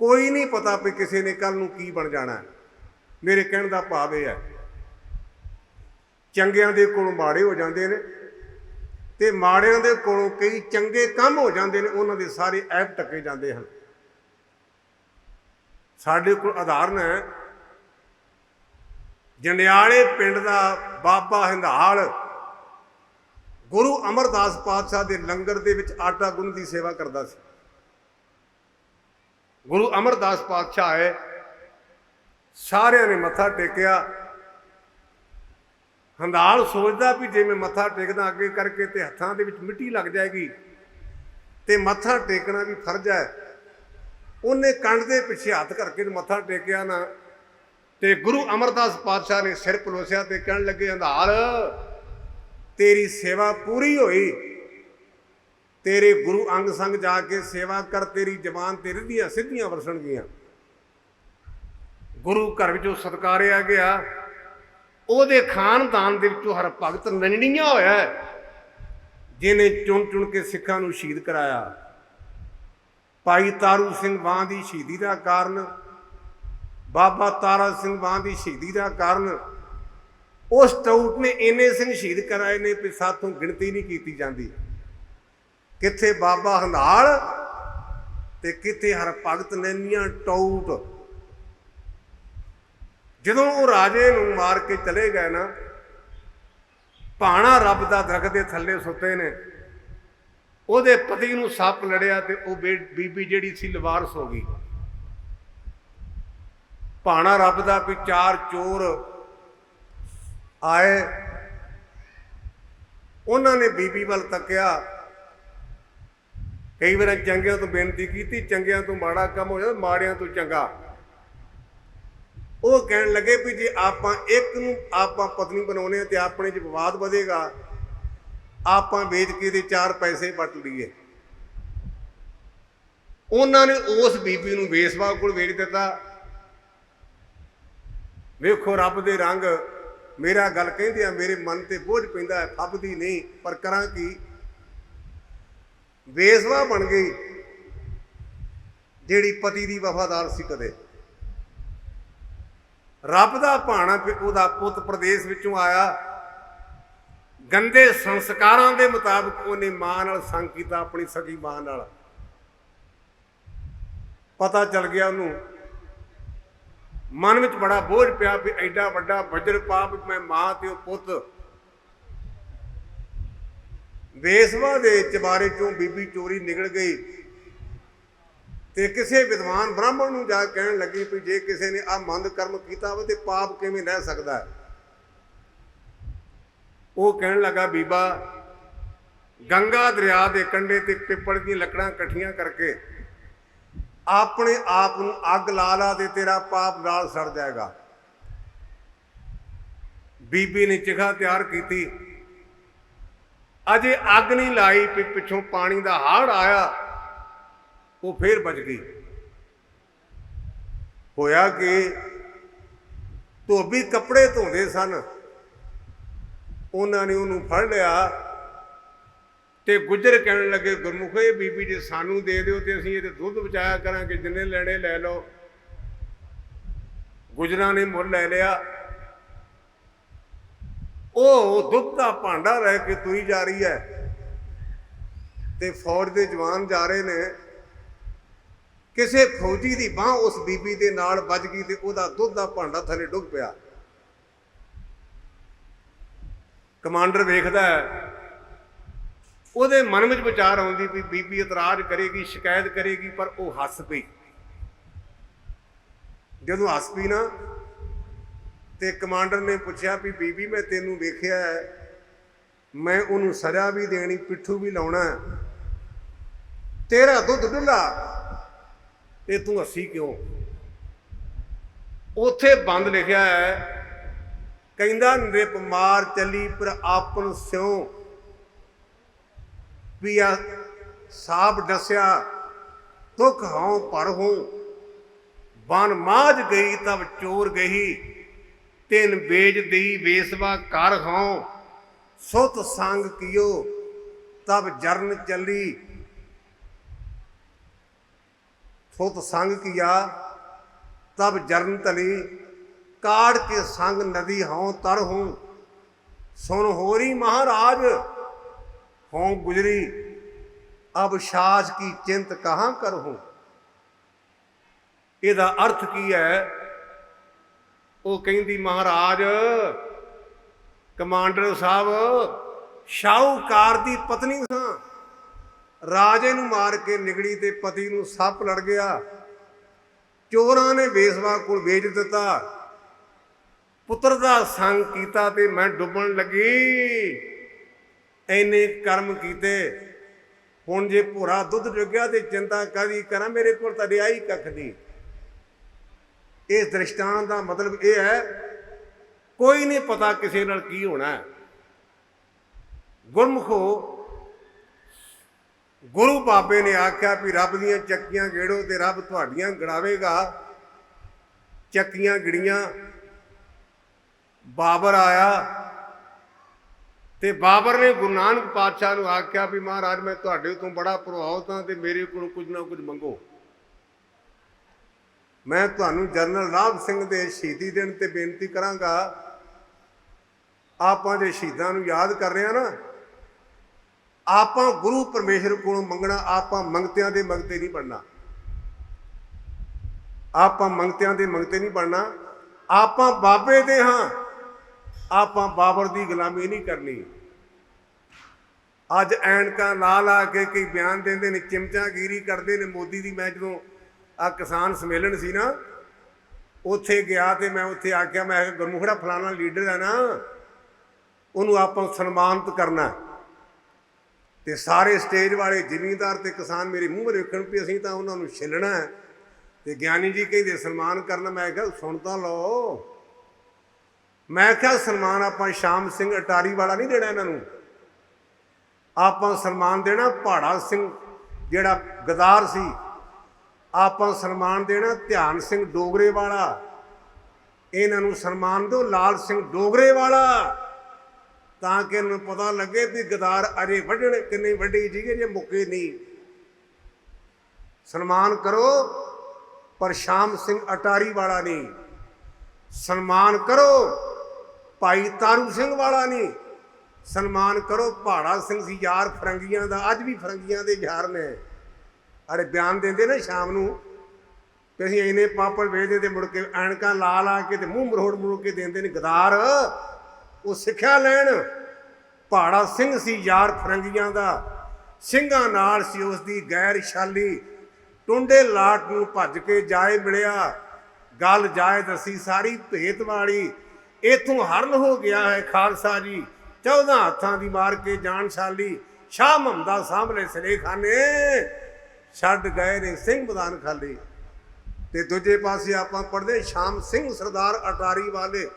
ਕੋਈ ਨਹੀਂ ਪਤਾ ਵੀ ਕਿਸੇ ਨੇ ਕੱਲ੍ਹ ਨੂੰ ਕੀ ਬਣ ਜਾਣਾ। ਮੇਰੇ ਕਹਿਣ ਦਾ ਭਾਵ ਇਹ ਹੈ, ਚੰਗਿਆਂ ਦੇ ਕੋਲੋਂ ਮਾੜੇ ਹੋ ਜਾਂਦੇ ਨੇ ਤੇ ਮਾੜਿਆਂ ਦੇ ਕੋਲੋਂ ਕਈ ਚੰਗੇ ਕੰਮ ਹੋ ਜਾਂਦੇ ਨੇ, ਉਹਨਾਂ ਦੇ ਸਾਰੇ ਐਬ ਟੱਕੇ ਜਾਂਦੇ ਹਨ। ਸਾਡੇ ਕੋਲ ਉਦਾਹਰਨ ਹੈ ਜੰਡਿਆਲੇ ਪਿੰਡ ਦਾ ਬਾਬਾ ਹਿੰਦਾਲ ਗੁਰੂ ਅਮਰਦਾਸ ਪਾਤਸ਼ਾਹ ਦੇ ਲੰਗਰ ਦੇ ਵਿੱਚ ਆਟਾ ਗੁੰਨ ਦੀ ਸੇਵਾ ਕਰਦਾ ਸੀ। ਗੁਰੂ ਅਮਰਦਾਸ ਪਾਤਸ਼ਾਹ ਆਏ, ਸਾਰਿਆਂ ਨੇ ਮੱਥਾ ਟੇਕਿਆ। ਹੰਦਾਲ ਸੋਚਦਾ ਵੀ ਜੇ ਮੈਂ ਮੱਥਾ ਟੇਕਦਾ ਅੱਗੇ ਕਰਕੇ ਤੇ ਹੱਥਾਂ ਦੇ ਵਿੱਚ ਮਿੱਟੀ ਲੱਗ ਜਾਏਗੀ ਤੇ ਮੱਥਾ ਟੇਕਣਾ ਵੀ ਫਰਜ਼ ਹੈ। ਉਹਨੇ ਕੰਨ ਦੇ ਪਿੱਛੇ ਹੱਥ ਕਰਕੇ ਮੱਥਾ ਟੇਕਿਆ ਨਾ, ਤੇ ਗੁਰੂ ਅਮਰਦਾਸ ਪਾਤਸ਼ਾਹ ਨੇ ਸਿਰ ਪਲੋਸਿਆ ਤੇ ਕਹਿਣ ਲੱਗੇ, ਹੰਦਾਲ ਤੇਰੀ ਸੇਵਾ ਪੂਰੀ ਹੋਈ, ਤੇਰੇ ਗੁਰੂ ਅੰਗ ਸੰਗ ਜਾ ਕੇ ਸੇਵਾ ਕਰ, ਤੇਰੀ ਜ਼ਬਾਨ ਤੇਰੇ ਦੀਆਂ ਸਿੱਧੀਆਂ ਵਰਸਣਗੀਆਂ। ਗੁਰੂ ਘਰ ਵਿੱਚੋਂ ਸਤਕਾਰਿਆ ਗਿਆ। ਉਹਦੇ ਖਾਨਦਾਨ ਦੇ ਵਿੱਚੋਂ ਹਰ ਭਗਤ ਨੰਨੜੀਆਂ ਹੋਇਆ, ਜਿਹਨੇ ਚੁਣ ਚੁਣ ਕੇ ਸਿੱਖਾਂ ਨੂੰ ਸ਼ਹੀਦ ਕਰਾਇਆ। ਭਾਈ ਤਾਰੂ ਸਿੰਘ ਵਾਂ ਦੀ ਸ਼ਹੀਦੀ ਦਾ ਕਾਰਨ, ਬਾਬਾ ਤਾਰਾ ਸਿੰਘ ਵਾਂ ਦੀ ਸ਼ਹੀਦੀ ਦਾ ਕਾਰਨ, ਉਸ ਟਾਊਟ ਨੇ ਇੰਨੇ ਸਿੰਘ ਸ਼ਹੀਦ ਕਰਾਏ ਨੇ ਵੀ ਸਾਥੋਂ ਗਿਣਤੀ ਨਹੀਂ ਕੀਤੀ ਜਾਂਦੀ। ਕਿੱਥੇ ਬਾਬਾ ਹੰਦਾਲ ਤੇ ਕਿੱਥੇ ਹਰ ਭਗਤ ਨੰਨੀਆਂ ਟਾਊਟ। ਜਦੋਂ ਉਹ ਰਾਜੇ ਨੂੰ ਮਾਰ ਕੇ ਚਲੇ ਗਏ ਨਾ, ਭਾਣਾ ਰੱਬ ਦਾ ਦਰਖਤ ਦੇ ਥੱਲੇ ਸੁੱਤੇ ਨੇ, ਉਹਦੇ ਪਤੀ ਨੂੰ ਸੱਪ ਲੜਿਆ ਤੇ ਉਹ ਬੀਬੀ ਜਿਹੜੀ ਸੀ ਲਵਾਰਸ ਹੋ ਗਈ। ਭਾਣਾ ਰੱਬ ਦਾ ਵੀ ਚਾਰ ਚੋਰ ਆਏ, ਉਹਨਾਂ ਨੇ ਬੀਬੀ ਵੱਲ ਤੱਕਿਆ। ਕਈ ਵਾਰ ਚੰਗਿਆਂ ਤੋਂ ਬੇਨਤੀ ਕੀਤੀ, ਚੰਗਿਆਂ ਤੋਂ ਮਾੜਾ ਕੰਮ ਹੋ ਜਾਂਦਾ, ਮਾੜਿਆਂ ਤੋਂ ਚੰਗਾ। ਉਹ ਕਹਿਣ ਲੱਗੇ ਵੀ ਜੇ ਆਪਾਂ ਇੱਕ ਨੂੰ ਆਪਾਂ ਪਤਨੀ ਬਣਾਉਣੇ ਤੇ ਆਪਣੇ 'ਚ ਵਿਵਾਦ ਵਧੇਗਾ, ਆਪਾਂ ਵੇਚ ਕੇ ਦੇ ਚਾਰ ਪੈਸੇ ਵੱਟ ਲਈਏ। ਉਹਨਾਂ ਨੇ ਉਸ ਬੀਬੀ ਨੂੰ ਵੇਸਵਾ ਕੋਲ ਵੇਚ ਦਿੱਤਾ। ਵੇਖੋ ਰੱਬ ਦੇ ਰੰਗ। ਮੇਰਾ ਗੱਲ ਕਹਿੰਦੇ ਆ, ਮੇਰੇ ਮਨ ਤੇ ਬੋਝ ਪੈਂਦਾ, ਫੱਬਦੀ ਨਹੀਂ, ਪਰ ਕਰਾਂ ਕੀ। ਵੇਸਵਾ ਬਣ ਗਈ ਜਿਹੜੀ ਪਤੀ ਦੀ ਵਫਾਦਾਰ ਸੀ। ਕਦੇ ਰੱਬ ਦਾ ਭਾਣਾ ਉਹਦਾ ਪੁੱਤ ਪ੍ਰਦੇਸ਼ ਵਿੱਚੋਂ ਆਇਆ, ਗੰਦੇ ਸੰਸਕਾਰਾਂ ਦੇ ਮੁਤਾਬਕ ਉਹਨੇ ਮਾਂ ਨਾਲ ਸੰਗ ਕੀਤਾ, ਆਪਣੀ ਸਗੀ ਮਾਂ ਨਾਲ। ਪਤਾ ਚੱਲ ਗਿਆ ਉਹਨੂੰ, ਮਨ ਵਿੱਚ ਬੜਾ ਬੋਝ ਪਿਆ ਵੀ ਐਡਾ ਵੱਡਾ ਵਜਰ ਪਾਪ, ਮੈਂ ਮਾਂ ਤੇ ਉਹ ਪੁੱਤ। ਵੇਸਵਾ ਦੇ ਚਬਾਰੇ ਚੋਂ ਬੀਬੀ ਚੋਰੀ ਨਿਕਲ ਗਈ ਤੇ ਕਿਸੇ ਵਿਦਵਾਨ ਬ੍ਰਾਹਮਣ ਨੂੰ ਜਾ ਕਹਿਣ ਲੱਗੀ ਵੀ ਜੇ ਕਿਸੇ ਨੇ ਆਹ ਮੰਦ ਕਰਮ ਕੀਤਾ ਹੋਵੇ ਤੇ ਪਾਪ ਕਿਵੇਂ ਰਹਿ ਸਕਦਾ। ਉਹ ਕਹਿਣ ਲੱਗਾ, ਬੀਬਾ ਗੰਗਾ ਦਰਿਆ ਦੇ ਕੰਢੇ ਤੇ ਪਿੱਪਲ ਦੀਆਂ ਲੱਕੜਾਂ ਇਕੱਠੀਆਂ ਕਰਕੇ ਆਪਣੇ ਆਪ ਨੂੰ ਅੱਗ ਲਾ ਲਾ ਤੇ ਤੇਰਾ ਪਾਪ ਨਾਲ ਸੜ ਜਾਏਗਾ। ਬੀਬੀ ਨੇ ਚਿਖਾ ਤਿਆਰ ਕੀਤੀ, ਅਜੇ ਅੱਗ ਨਹੀਂ ਲਾਈ ਵੀ ਪਿੱਛੋਂ ਪਾਣੀ ਦਾ ਹੜ੍ਹ ਆਇਆ, ਉਹ ਫੇਰ ਬਚ ਗਈ। ਹੋਇਆ ਕਿ ਧੋਬੀ ਕੱਪੜੇ ਧੋਂਦੇ ਸਨ, ਉਹਨਾਂ ਨੇ ਉਹਨੂੰ ਫੜ ਲਿਆ ਤੇ ਗੁੱਜਰ ਕਹਿਣ ਲੱਗੇ, ਗੁਰਮੁਖੋ ਇਹ ਬੀਬੀ ਜੇ ਸਾਨੂੰ ਦੇ ਦਿਓ ਤੇ ਅਸੀਂ ਇਹਦੇ ਦੁੱਧ ਬਚਾਇਆ ਕਰਾਂਗੇ, ਜਿੰਨੇ ਲੈਣੇ ਲੈ ਲਓ। ਗੁੱਜਰਾਂ ਨੇ ਮੁੱਲ ਲੈ ਲਿਆ। ਉਹ ਦੁੱਧ ਦਾ ਭਾਂਡਾ ਲੈ ਕੇ ਤੁਰੀ ਜਾ ਰਹੀ ਹੈ ਤੇ ਫੌਜ ਦੇ ਜਵਾਨ ਜਾ ਰਹੇ ਨੇ। ਕਿਸੇ ਫੌਜੀ ਦੀ ਬਾਂਹ ਉਸ ਬੀਬੀ ਦੇ ਨਾਲ ਵੱਜ ਗਈ ਤੇ ਉਹਦਾ ਦੁੱਧ ਦਾ ਭਾਂਡਾ ਥੱਲੇ ਡੁੱਬ ਪਿਆ। ਕਮਾਂਡਰ ਵੇਖਦਾ ਹੈ, ਉਹਦੇ ਮਨ ਵਿੱਚ ਵਿਚਾਰ ਆਉਂਦੀ ਵੀ ਬੀਬੀ ਇਤਰਾਜ਼ ਕਰੇਗੀ, ਸ਼ਿਕਾਇਤ ਕਰੇਗੀ, ਪਰ ਉਹ ਹੱਸ ਪਈ। ਜਦੋਂ ਹੱਸ ਪਈ ਨਾ ਤੇ ਕਮਾਂਡਰ ਨੇ ਪੁੱਛਿਆ ਵੀ ਬੀਬੀ ਮੈਂ ਤੈਨੂੰ ਵੇਖਿਆ ਹੈ, ਮੈਂ ਉਹਨੂੰ ਸਜ਼ਾ ਵੀ ਦੇਣੀ, ਪਿੱਠੂ ਵੀ ਲਾਉਣਾ, ਤੇਰਾ ਦੁੱਧ ਡੁੱਲਾ ਤੇ ਤੂੰ ਹੱਸੀ ਕਿਉਂ? ਉੱਥੇ ਬੰਦ ਲਿਖਿਆ ਹੈ, ਕਹਿੰਦਾ ਨਿਰਪ ਮਾਰ ਚੱਲੀ ਪਰ ਆਪਨ ਸਿਉ ਪਿਆ ਸਾਬ ਦੱਸਿਆ ਦੁੱਖ ਹਉ ਪਰ ਹੂੰ ਬਨ ਮਾਝ ਗਈ ਤਬ ਚੋਰ ਗਈ ਤਿੰਨ ਵੇਜ ਦਈ ਵੇਸਵਾ ਕਰ ਹਉ ਸੁਤ ਸੰਗ ਕੀਓ ਤਬ ਜਰਨ ਚੱਲੀ। ਸੁਤ ਸੰਗ ਕੀਆ ਤਬ ਜਰਨ ਤਲੀ ਕਾੜ ਕੇ ਸੰਗ ਨदी हूँ तर हूँ सुन होरी महाराज हों गुजरी अब साज की चिंत कहाँ कर हूँ। ਇਹਦਾ ਅਰਥ ਕੀ ਹੈ? ਉਹ ਕਹਿੰਦੀ ਮਹਾਰਾਜ ਕਮਾਂਡਰ ਸਾਹਿਬ ਸ਼ਾਹੂਕਾਰ ਦੀ ਪਤਨੀ ਸਾਂ, ਰਾਜੇ ਨੂੰ ਮਾਰ ਕੇ ਨਿਗੜੀ ਤੇ ਪਤੀ ਨੂੰ ਸੱਪ ਲੜ ਗਿਆ, ਚੋਰਾਂ ਨੇ ਵੇਸਵਾ ਕੋਲ ਵੇਚ ਦਿੱਤਾ, ਪੁੱਤਰ ਦਾ ਸੰਗ ਕੀਤਾ ਤੇ ਮੈਂ ਡੁੱਬਣ ਲੱਗੀ। ਇੰਨੇ ਕਰਮ ਕੀਤੇ, ਹੁਣ ਜੇ ਭੋਰਾ ਦੁੱਧ ਡੁੱਗਿਆ ਤੇ ਚਿੰਤਾ ਕਾਹਦੀ ਕਰਾਂ, ਮੇਰੇ ਕੋਲ ਤਾਂ ਰਿਹਾ ਹੀ ਕੱਖ ਨਹੀਂ। ਇਸ ਦ੍ਰਿਸ਼ਟਾਂਤ ਦਾ ਮਤਲਬ ਇਹ ਹੈ, ਕੋਈ ਨਹੀਂ ਪਤਾ ਕਿਸੇ ਨਾਲ ਕੀ ਹੋਣਾ। ਗੁਰਮੁਖੋ, ਗੁਰੂ ਬਾਬੇ ਨੇ ਆਖਿਆ ਵੀ ਰੱਬ ਦੀਆਂ ਚੱਕੀਆਂ ਗੇੜੋ ਤੇ ਰੱਬ ਤੁਹਾਡੀਆਂ ਗੜਾਵੇਗਾ। ਚੱਕੀਆਂ ਗਿੜੀਆਂ, ਬਾਬਰ ਆਇਆ ਤੇ ਬਾਬਰ ਨੇ ਗੁਰੂ ਨਾਨਕ ਪਾਤਸ਼ਾਹ ਨੂੰ ਆਖਿਆ ਵੀ ਮਹਾਰਾਜ ਮੈਂ ਤੁਹਾਡੇ ਤੋਂ ਬੜਾ ਪ੍ਰਭਾਵਿਤ ਹਾਂ ਤੇ ਮੇਰੇ ਕੋਲੋਂ ਕੁਝ ਨਾ ਕੁਝ ਮੰਗੋ। ਮੈਂ ਤੁਹਾਨੂੰ ਜਨਰਲ ਰਾਮ ਸਿੰਘ ਦੇ ਸ਼ਹੀਦੀ ਦਿਨ ਤੇ ਬੇਨਤੀ ਕਰਾਂਗਾ, ਆਪਾਂ ਜੇ ਸ਼ਹੀਦਾਂ ਨੂੰ ਯਾਦ ਕਰ ਰਹੇ ਹਾਂ ਨਾ, ਆਪਾਂ ਗੁਰੂ ਪਰਮੇਸ਼ਰ ਕੋਲੋਂ ਮੰਗਣਾ, ਆਪਾਂ ਮੰਗਤਿਆਂ ਦੇ ਮੰਗਤੇ ਨਹੀਂ ਬਣਨਾ। ਆਪਾਂ ਮੰਗਤਿਆਂ ਦੇ ਮੰਗਤੇ ਨਹੀਂ ਬਣਨਾ, ਆਪਾਂ ਬਾਬੇ ਦੇ ਹਾਂ, ਆਪਾਂ ਬਾਬਰ ਦੀ ਗੁਲਾਮੀ ਨਹੀਂ ਕਰਨੀ। ਅੱਜ ਐਨਕਾਂ ਲਾ ਲਾ ਕੇ ਕਈ ਬਿਆਨ ਦਿੰਦੇ ਨੇ, ਚਿਮਚਾਗੀਰੀ ਕਰਦੇ ਨੇ ਮੋਦੀ ਦੀ। ਮੈਂ ਜਦੋਂ ਆ ਕਿਸਾਨ ਸੰਮੇਲਨ ਸੀ ਨਾ, ਉੱਥੇ ਗਿਆ ਤੇ ਮੈਂ ਉੱਥੇ ਆਖਿਆ, ਮੈਂ ਕਿਹਾ ਗੁਰਮੁਖੜਾ ਫਲਾਣਾ ਲੀਡਰ ਹੈ ਨਾ, ਉਹਨੂੰ ਆਪਾਂ ਸਨਮਾਨਿਤ ਕਰਨਾ। ਤੇ ਸਾਰੇ ਸਟੇਜ ਵਾਲੇ ਜ਼ਿਮੀਂਦਾਰ ਤੇ ਕਿਸਾਨ ਮੇਰੇ ਮੂੰਹ ਵੇਖਣ ਵੀ ਅਸੀਂ ਤਾਂ ਉਹਨਾਂ ਨੂੰ ਛਿੱਲਣਾ ਹੈ। ਤੇ ਗਿਆਨੀ ਜੀ ਕਹਿੰਦੇ ਸਨਮਾਨ ਕਰਨਾ। ਮੈਂ ਕਿਹਾ ਸੁਣ ਤਾਂ ਲਓ। ਮੈਂ ਕਿਹਾ ਸਨਮਾਨ ਆਪਾਂ ਸ਼ਾਮ ਸਿੰਘ ਅਟਾਰੀ ਵਾਲਾ ਨਹੀਂ ਦੇਣਾ ਇਹਨਾਂ ਨੂੰ, ਆਪਾਂ ਸਨਮਾਨ ਦੇਣਾ ਪਹਾੜਾ ਸਿੰਘ ਜਿਹੜਾ ਗਦਾਰ ਸੀ, ਆਪਾਂ ਸਨਮਾਨ ਦੇਣਾ ਧਿਆਨ ਸਿੰਘ ਡੋਗਰੇ ਵਾਲਾ। ਇਹਨਾਂ ਨੂੰ ਸਨਮਾਨ ਦਿਓ ਲਾਲ ਸਿੰਘ ਡੋਗਰੇ ਵਾਲਾ, ਤਾਂ ਕਿ ਇਹਨਾਂ ਨੂੰ ਪਤਾ ਲੱਗੇ ਵੀ ਗਦਾਰ ਅਜੇ ਵੱਢਣ ਕਿੰਨੇ ਵੱਢੀ ਸੀਗੇ ਜੇ ਮੁੱਕੇ ਨਹੀਂ। ਸਨਮਾਨ ਕਰੋ ਪਰ ਸ਼ਾਮ ਸਿੰਘ ਅਟਾਰੀ ਵਾਲਾ ਨਹੀਂ। ਸਨਮਾਨ ਕਰੋ ਭਾਈ ਤਾਰੂ ਸਿੰਘ ਵਾਲਾ ਨਹੀਂ। ਸਨਮਾਨ ਕਰੋ ਪਹਾੜਾ ਸਿੰਘ ਸੀ ਯਾਰ ਫਰੰਗੀਆਂ ਦਾ, ਅੱਜ ਵੀ ਫਰੰਗੀਆਂ ਦੇ ਯਾਰ ਨੇ। ਅਰੇ ਬਿਆਨ ਦਿੰਦੇ ਨਾ ਸ਼ਾਮ ਨੂੰ ਕਿ ਅਸੀਂ ਇੰਨੇ ਪਾਪੜ ਵੇਚਦੇ ਤੇ ਮੁੜ ਕੇ ਐਨਕਾਂ ਲਾ ਲਾ ਕੇ ਤੇ ਮੂੰਹ ਮਰੋੜ ਕੇ ਦਿੰਦੇ ਨੇ। ਗਦਾਰ ਉਹ ਸਿੱਖਿਆ ਲੈਣ। ਪਹਾੜਾ ਸਿੰਘ ਸੀ ਯਾਰ ਫਰੰਗੀਆਂ ਦਾ, ਸਿੰਘਾਂ ਨਾਲ ਸੀ ਉਸ ਦੀ ਗੈਰ ਸ਼ਾਲੀ। ਟੁੰਡੇ ਲਾਟ ਨੂੰ ਭੱਜ ਕੇ ਜਾਏ ਮਿਲਿਆ, ਗੱਲ ਜਾਏ ਦੱਸੀ ਸਾਰੀ ਭੇਤ ਵਾਲੀ। ਇੱਥੋਂ ਹਰਨ ਹੋ ਗਿਆ ਹੈ ਖਾਲਸਾ ਜੀ, 14 ਹੱਥਾਂ ਦੀ ਮਾਰ ਕੇ ਜਾਨ ਸ਼ਾਲੀ। ਸ਼ਾਹ ਮਹੰਦਾ ਸਾਹਮਣੇ ਸਲੇਖਾਨੇ, ਛੱਡ ਗਏ ਨੇ ਸਿੰਘ ਮੈਦਾਨ ਖਾਲੀ। ਤੇ ਦੂਜੇ ਪਾਸੇ ਆਪਾਂ ਪੜ੍ਹਦੇ ਸ਼ਾਮ ਸਿੰਘ ਸਰਦਾਰ ਅਟਾਰੀ ਵਾਲੇ,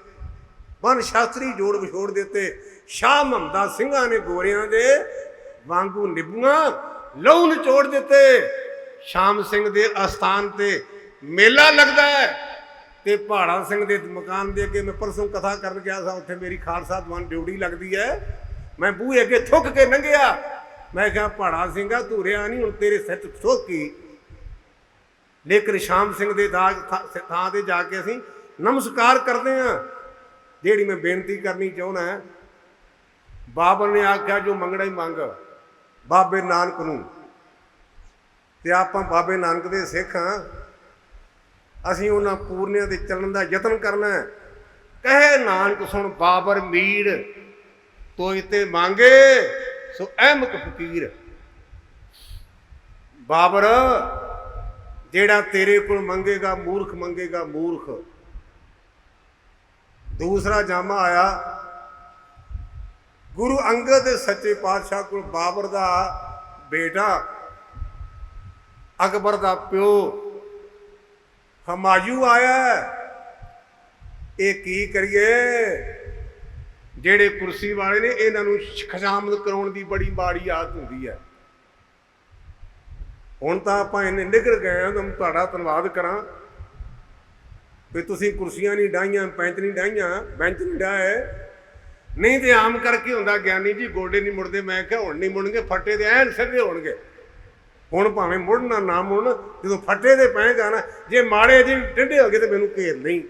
ਵਨ ਸ਼ਾਸਤਰੀ ਜੋੜ ਵਿਛੋੜ ਦਿੱਤੇ। ਸ਼ਾਹ ਮਹੰਦਾ ਸਿੰਘਾਂ ਨੇ ਗੋਰਿਆਂ ਦੇ ਵਾਂਗੂ ਨਿਭੂਆਂ ਲਹੂ ਨਿਚੋੜ ਦਿੱਤੇ। ਸ਼ਾਮ ਸਿੰਘ ਦੇ ਅਸਥਾਨ ਤੇ ਮੇਲਾ ਲੱਗਦਾ ਹੈ ਤੇ ਪਹਾੜਾ ਸਿੰਘ ਦੇ ਮਕਾਨ ਦੇ ਅੱਗੇ ਮੈਂ ਪਰਸੋਂ ਕਥਾ ਕਰਨ ਗਿਆ ਸਾਂ, ਉੱਥੇ ਮੇਰੀ ਖਾਲਸਾ ਦੀਵਾਨ ਡਿਊਟੀ ਲੱਗਦੀ ਹੈ। ਮੈਂ ਬੂਹੇ ਅੱਗੇ ਥੁੱਕ ਕੇ ਲੰਘਿਆ, ਮੈਂ ਕਿਹਾ ਪਹਾੜਾ ਸਿੰਘਾ ਤੂੰ ਰਿਹਾ ਨਹੀਂ, ਹੁਣ ਤੇਰੇ ਸਿਰ ਥੁੱਕੀ। ਲੇਕਿਨ ਸ਼ਾਮ ਸਿੰਘ ਦੇ ਥਾਂ ਤੇ ਜਾ ਕੇ ਅਸੀਂ ਨਮਸਕਾਰ ਕਰਦੇ ਹਾਂ। ਜਿਹੜੀ ਮੈਂ ਬੇਨਤੀ ਕਰਨੀ ਚਾਹੁੰਦਾ, ਬਾਬਰ ਨੇ ਆਖਿਆ ਜੋ ਮੰਗਣਾ ਹੀ ਮੰਗ ਬਾਬੇ ਨਾਨਕ ਨੂੰ। ਤੇ ਆਪਾਂ ਬਾਬੇ ਨਾਨਕ ਦੇ ਸਿੱਖ ਹਾਂ, ਅਸੀਂ ਉਹਨਾਂ ਪੂਰਨਿਆਂ ਦੇ ਚੱਲਣ ਦਾ ਯਤਨ ਕਰਨਾ। ਕਹੇ ਨਾਨਕ ਸੁਣ ਬਾਬਰ ਮੀਰ, ਤੋਈ ਤੇ ਮੰਗੇ ਸੋ ਅਹਿਮਕ ਫਕੀਰ। ਬਾਬਰ ਜਿਹੜਾ ਤੇਰੇ ਕੋਲ ਮੰਗੇਗਾ ਮੂਰਖ ਮੰਗੇਗਾ ਮੂਰਖ। ਦੂਸਰਾ ਜਾਮਾ ਆਇਆ ਗੁਰੂ ਅੰਗਦ ਦੇ ਸੱਚੇ ਪਾਤਸ਼ਾਹ ਕੋਲ। ਬਾਬਰ ਦਾ ਬੇਟਾ ਅਕਬਰ ਦਾ ਪਿਓ ਹਮਾਯੂ ਆਇਆ। ਇਹ ਕੀ ਕਰੀਏ, ਜਿਹੜੇ ਕੁਰਸੀ ਵਾਲੇ ਨੇ ਇਹਨਾਂ ਨੂੰ ਖੁਸ਼ਾਮਦ ਕਰਾਉਣ ਦੀ ਬੜੀ ਮਾੜੀ ਆਦਤ ਹੁੰਦੀ ਹੈ। ਹੁਣ ਤਾਂ ਆਪਾਂ ਇੰਨੇ ਨਿਗਰ ਗਏ ਹਾਂ, ਤੁਹਾਡਾ ਧੰਨਵਾਦ ਕਰਾਂ ਵੀ ਤੁਸੀਂ ਕੁਰਸੀਆਂ ਨਹੀਂ ਡਾਹੀਆਂ, ਪੈਂਚ ਨਹੀਂ ਡਾਹੀਆਂ, ਬੈਂਚ ਨਹੀਂ ਡਾਹੇ। ਨਹੀਂ ਤੇ ਆਮ ਕਰਕੇ ਹੁੰਦਾ ਗਿਆਨੀ ਜੀ ਗੋਡੇ ਨਹੀਂ ਮੁੜਦੇ। ਮੈਂ ਕਿਹਾ ਹੁਣ ਨਹੀਂ ਮੁੜਨਗੇ, ਫੱਟੇ ਦੇ ਐਨ ਸਿੱਧੇ ਹੋਣਗੇ। ਹੁਣ ਭਾਵੇਂ ਮੁੜਨਾ ਨਾ ਮੁੜਨ, ਜਦੋਂ ਫੱਟੇ ਦੇ ਪਏਗਾ ਨਾ, ਜੇ ਮਾੜੇ ਜੀ ਟੇਢੇ ਹੋ ਗਏ ਤੇ ਮੈਨੂੰ ਘੇਰ ਨਹੀਂ।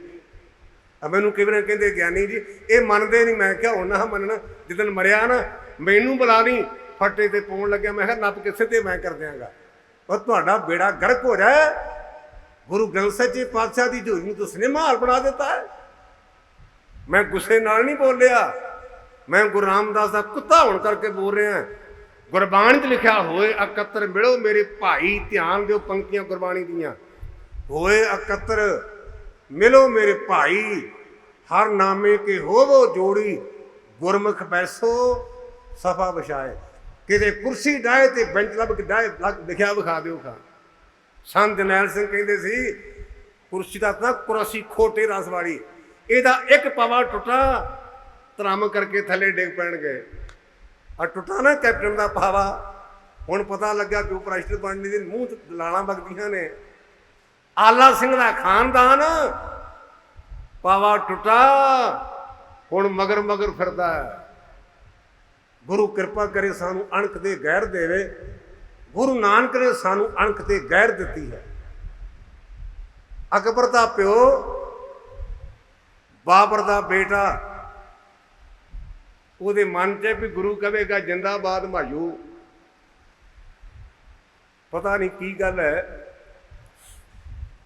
ਮੈਨੂੰ ਕਈ ਵਾਰ ਕਹਿੰਦੇ ਗਿਆਨੀ ਜੀ ਇਹ ਮੰਨਦੇ ਨਹੀਂ। ਮੈਂ ਕਿਹਾ ਹੁਣ ਨਾ ਮੰਨਣਾ, ਜਿੱਦਣ ਮਰਿਆ ਨਾ ਮੈਨੂੰ ਬੁਲਾ ਲਈ, ਫੱਟੇ ਤੇ ਪਾਉਣ ਲੱਗਿਆ ਮੈਂ ਕਿਹਾ ਨੱਪ ਕਿਸੇ ਤੇ ਮੈਂ ਕਰ ਦਿਆਂਗਾ। ਉਹ ਤੁਹਾਡਾ ਬੇੜਾ ਗਰਕ ਹੋ ਜਾਏ। ਗੁਰੂ ਗ੍ਰੰਥ ਸੱਚੇ ਪਾਤਸ਼ਾਹ ਦੀ ਝੋਲੀ ਨੂੰ ਤੁਸੀਂ ਸਿਨੇਮਾ ਹਾਲ ਬਣਾ ਦਿੱਤਾ ਹੈ। ਮੈਂ ਗੁੱਸੇ ਨਾਲ ਨਹੀਂ ਬੋਲਿਆ, ਮੈਂ ਗੁਰੂ ਰਾਮਦਾਸ ਦਾ ਕੁੱਤਾ ਹੋਣ ਕਰਕੇ ਬੋਲ ਰਿਹਾ। ਗੁਰਬਾਣੀ 'ਚ ਲਿਖਿਆ ਹੋਏ ਇਕੱਤਰ ਮਿਲੋ ਮੇਰੇ ਭਾਈ, ਧਿਆਨ ਦਿਓ ਪੰਕਤੀਆਂ ਗੁਰਬਾਣੀ ਦੀਆਂ। होए एकत्र मिलो मेरे भाई, हर नामे के होवो जोड़ी, गुरमुख बैसो सफा विछाए। किते कुर्सी डाहे ते बेंच ਲੱਭ ਕੇ डाहे लिखिया विखा दिओ खां। संत जरनैल सिंह कहते सी कुर्सी का ना कुर्सी खोटे रस वाली, ਇਹਦਾ एक पवा टुटा ਧਰਮ करके थले डिग पैणगे। आ टुटा ना कैप्टन का पावा, हुण पता लग्या कि उपराष्ट्रपति बनने के मूँह च लालां वगदियां ने। आला सिंह का खानदान पावा टुटा, हुण मगर मगर फिरदा है। गुरु कृपा करे सानू अणख दे गैर देवे। गुरु नानक ने सानू अणख ते गैर दिती है। अकबर दा प्यो, बाबर दा बेटा, ਉਹਦੇ मन च भी गुरु कहेगा जिंदाबाद मायू। पता नहीं की गल है,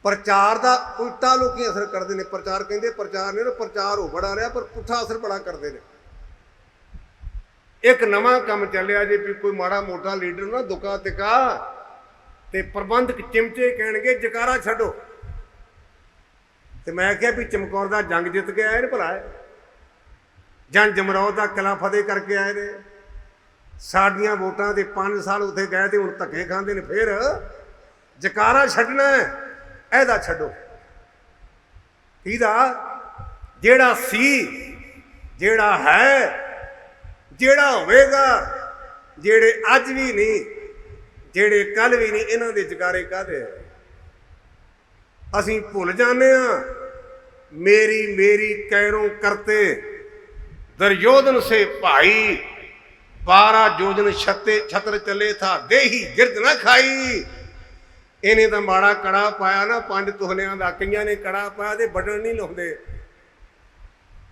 प्रचार का उल्टा लोग असर करते हैं। प्रचार कहते प्रचार नहीं, प्रचार हो बड़ा रहा पर पुठा असर बड़ा करते हैं। एक नवा काम चलिया जे भी कोई माड़ा मोटा लीडर ना दुका तिका ते प्रबंधक चिमचे कहणगे जकारा छड्डो। ते मैं क्या भी चमकौर का जंग जित के आए ने भला, जन जमरौद का किला फतेह करके आए ने। साडियां वोटां दे 5 साल उत्थे गए ते हुण धक्के खांदे ने। फिर जकारा छड्डना है, ऐदा छड्डो। किहदा? जेड़ा सी, जेड़ा है, जेड़ा होवेगा, जेड़े अज भी नहीं, जेड़े कल भी नहीं, इन्हां दे जकारे काहदे? असीं भुल जाने आ। मेरी मेरी कैरों करते दुर्योधन से भाई, 12 योजन छत्र चले था, देही गिरद ना खाई। इन्हें तो माड़ा कड़ा पाया ना 5 तोहलियां दा। कईयां ने कड़ा पाया तो बटन नहीं लाउंदे।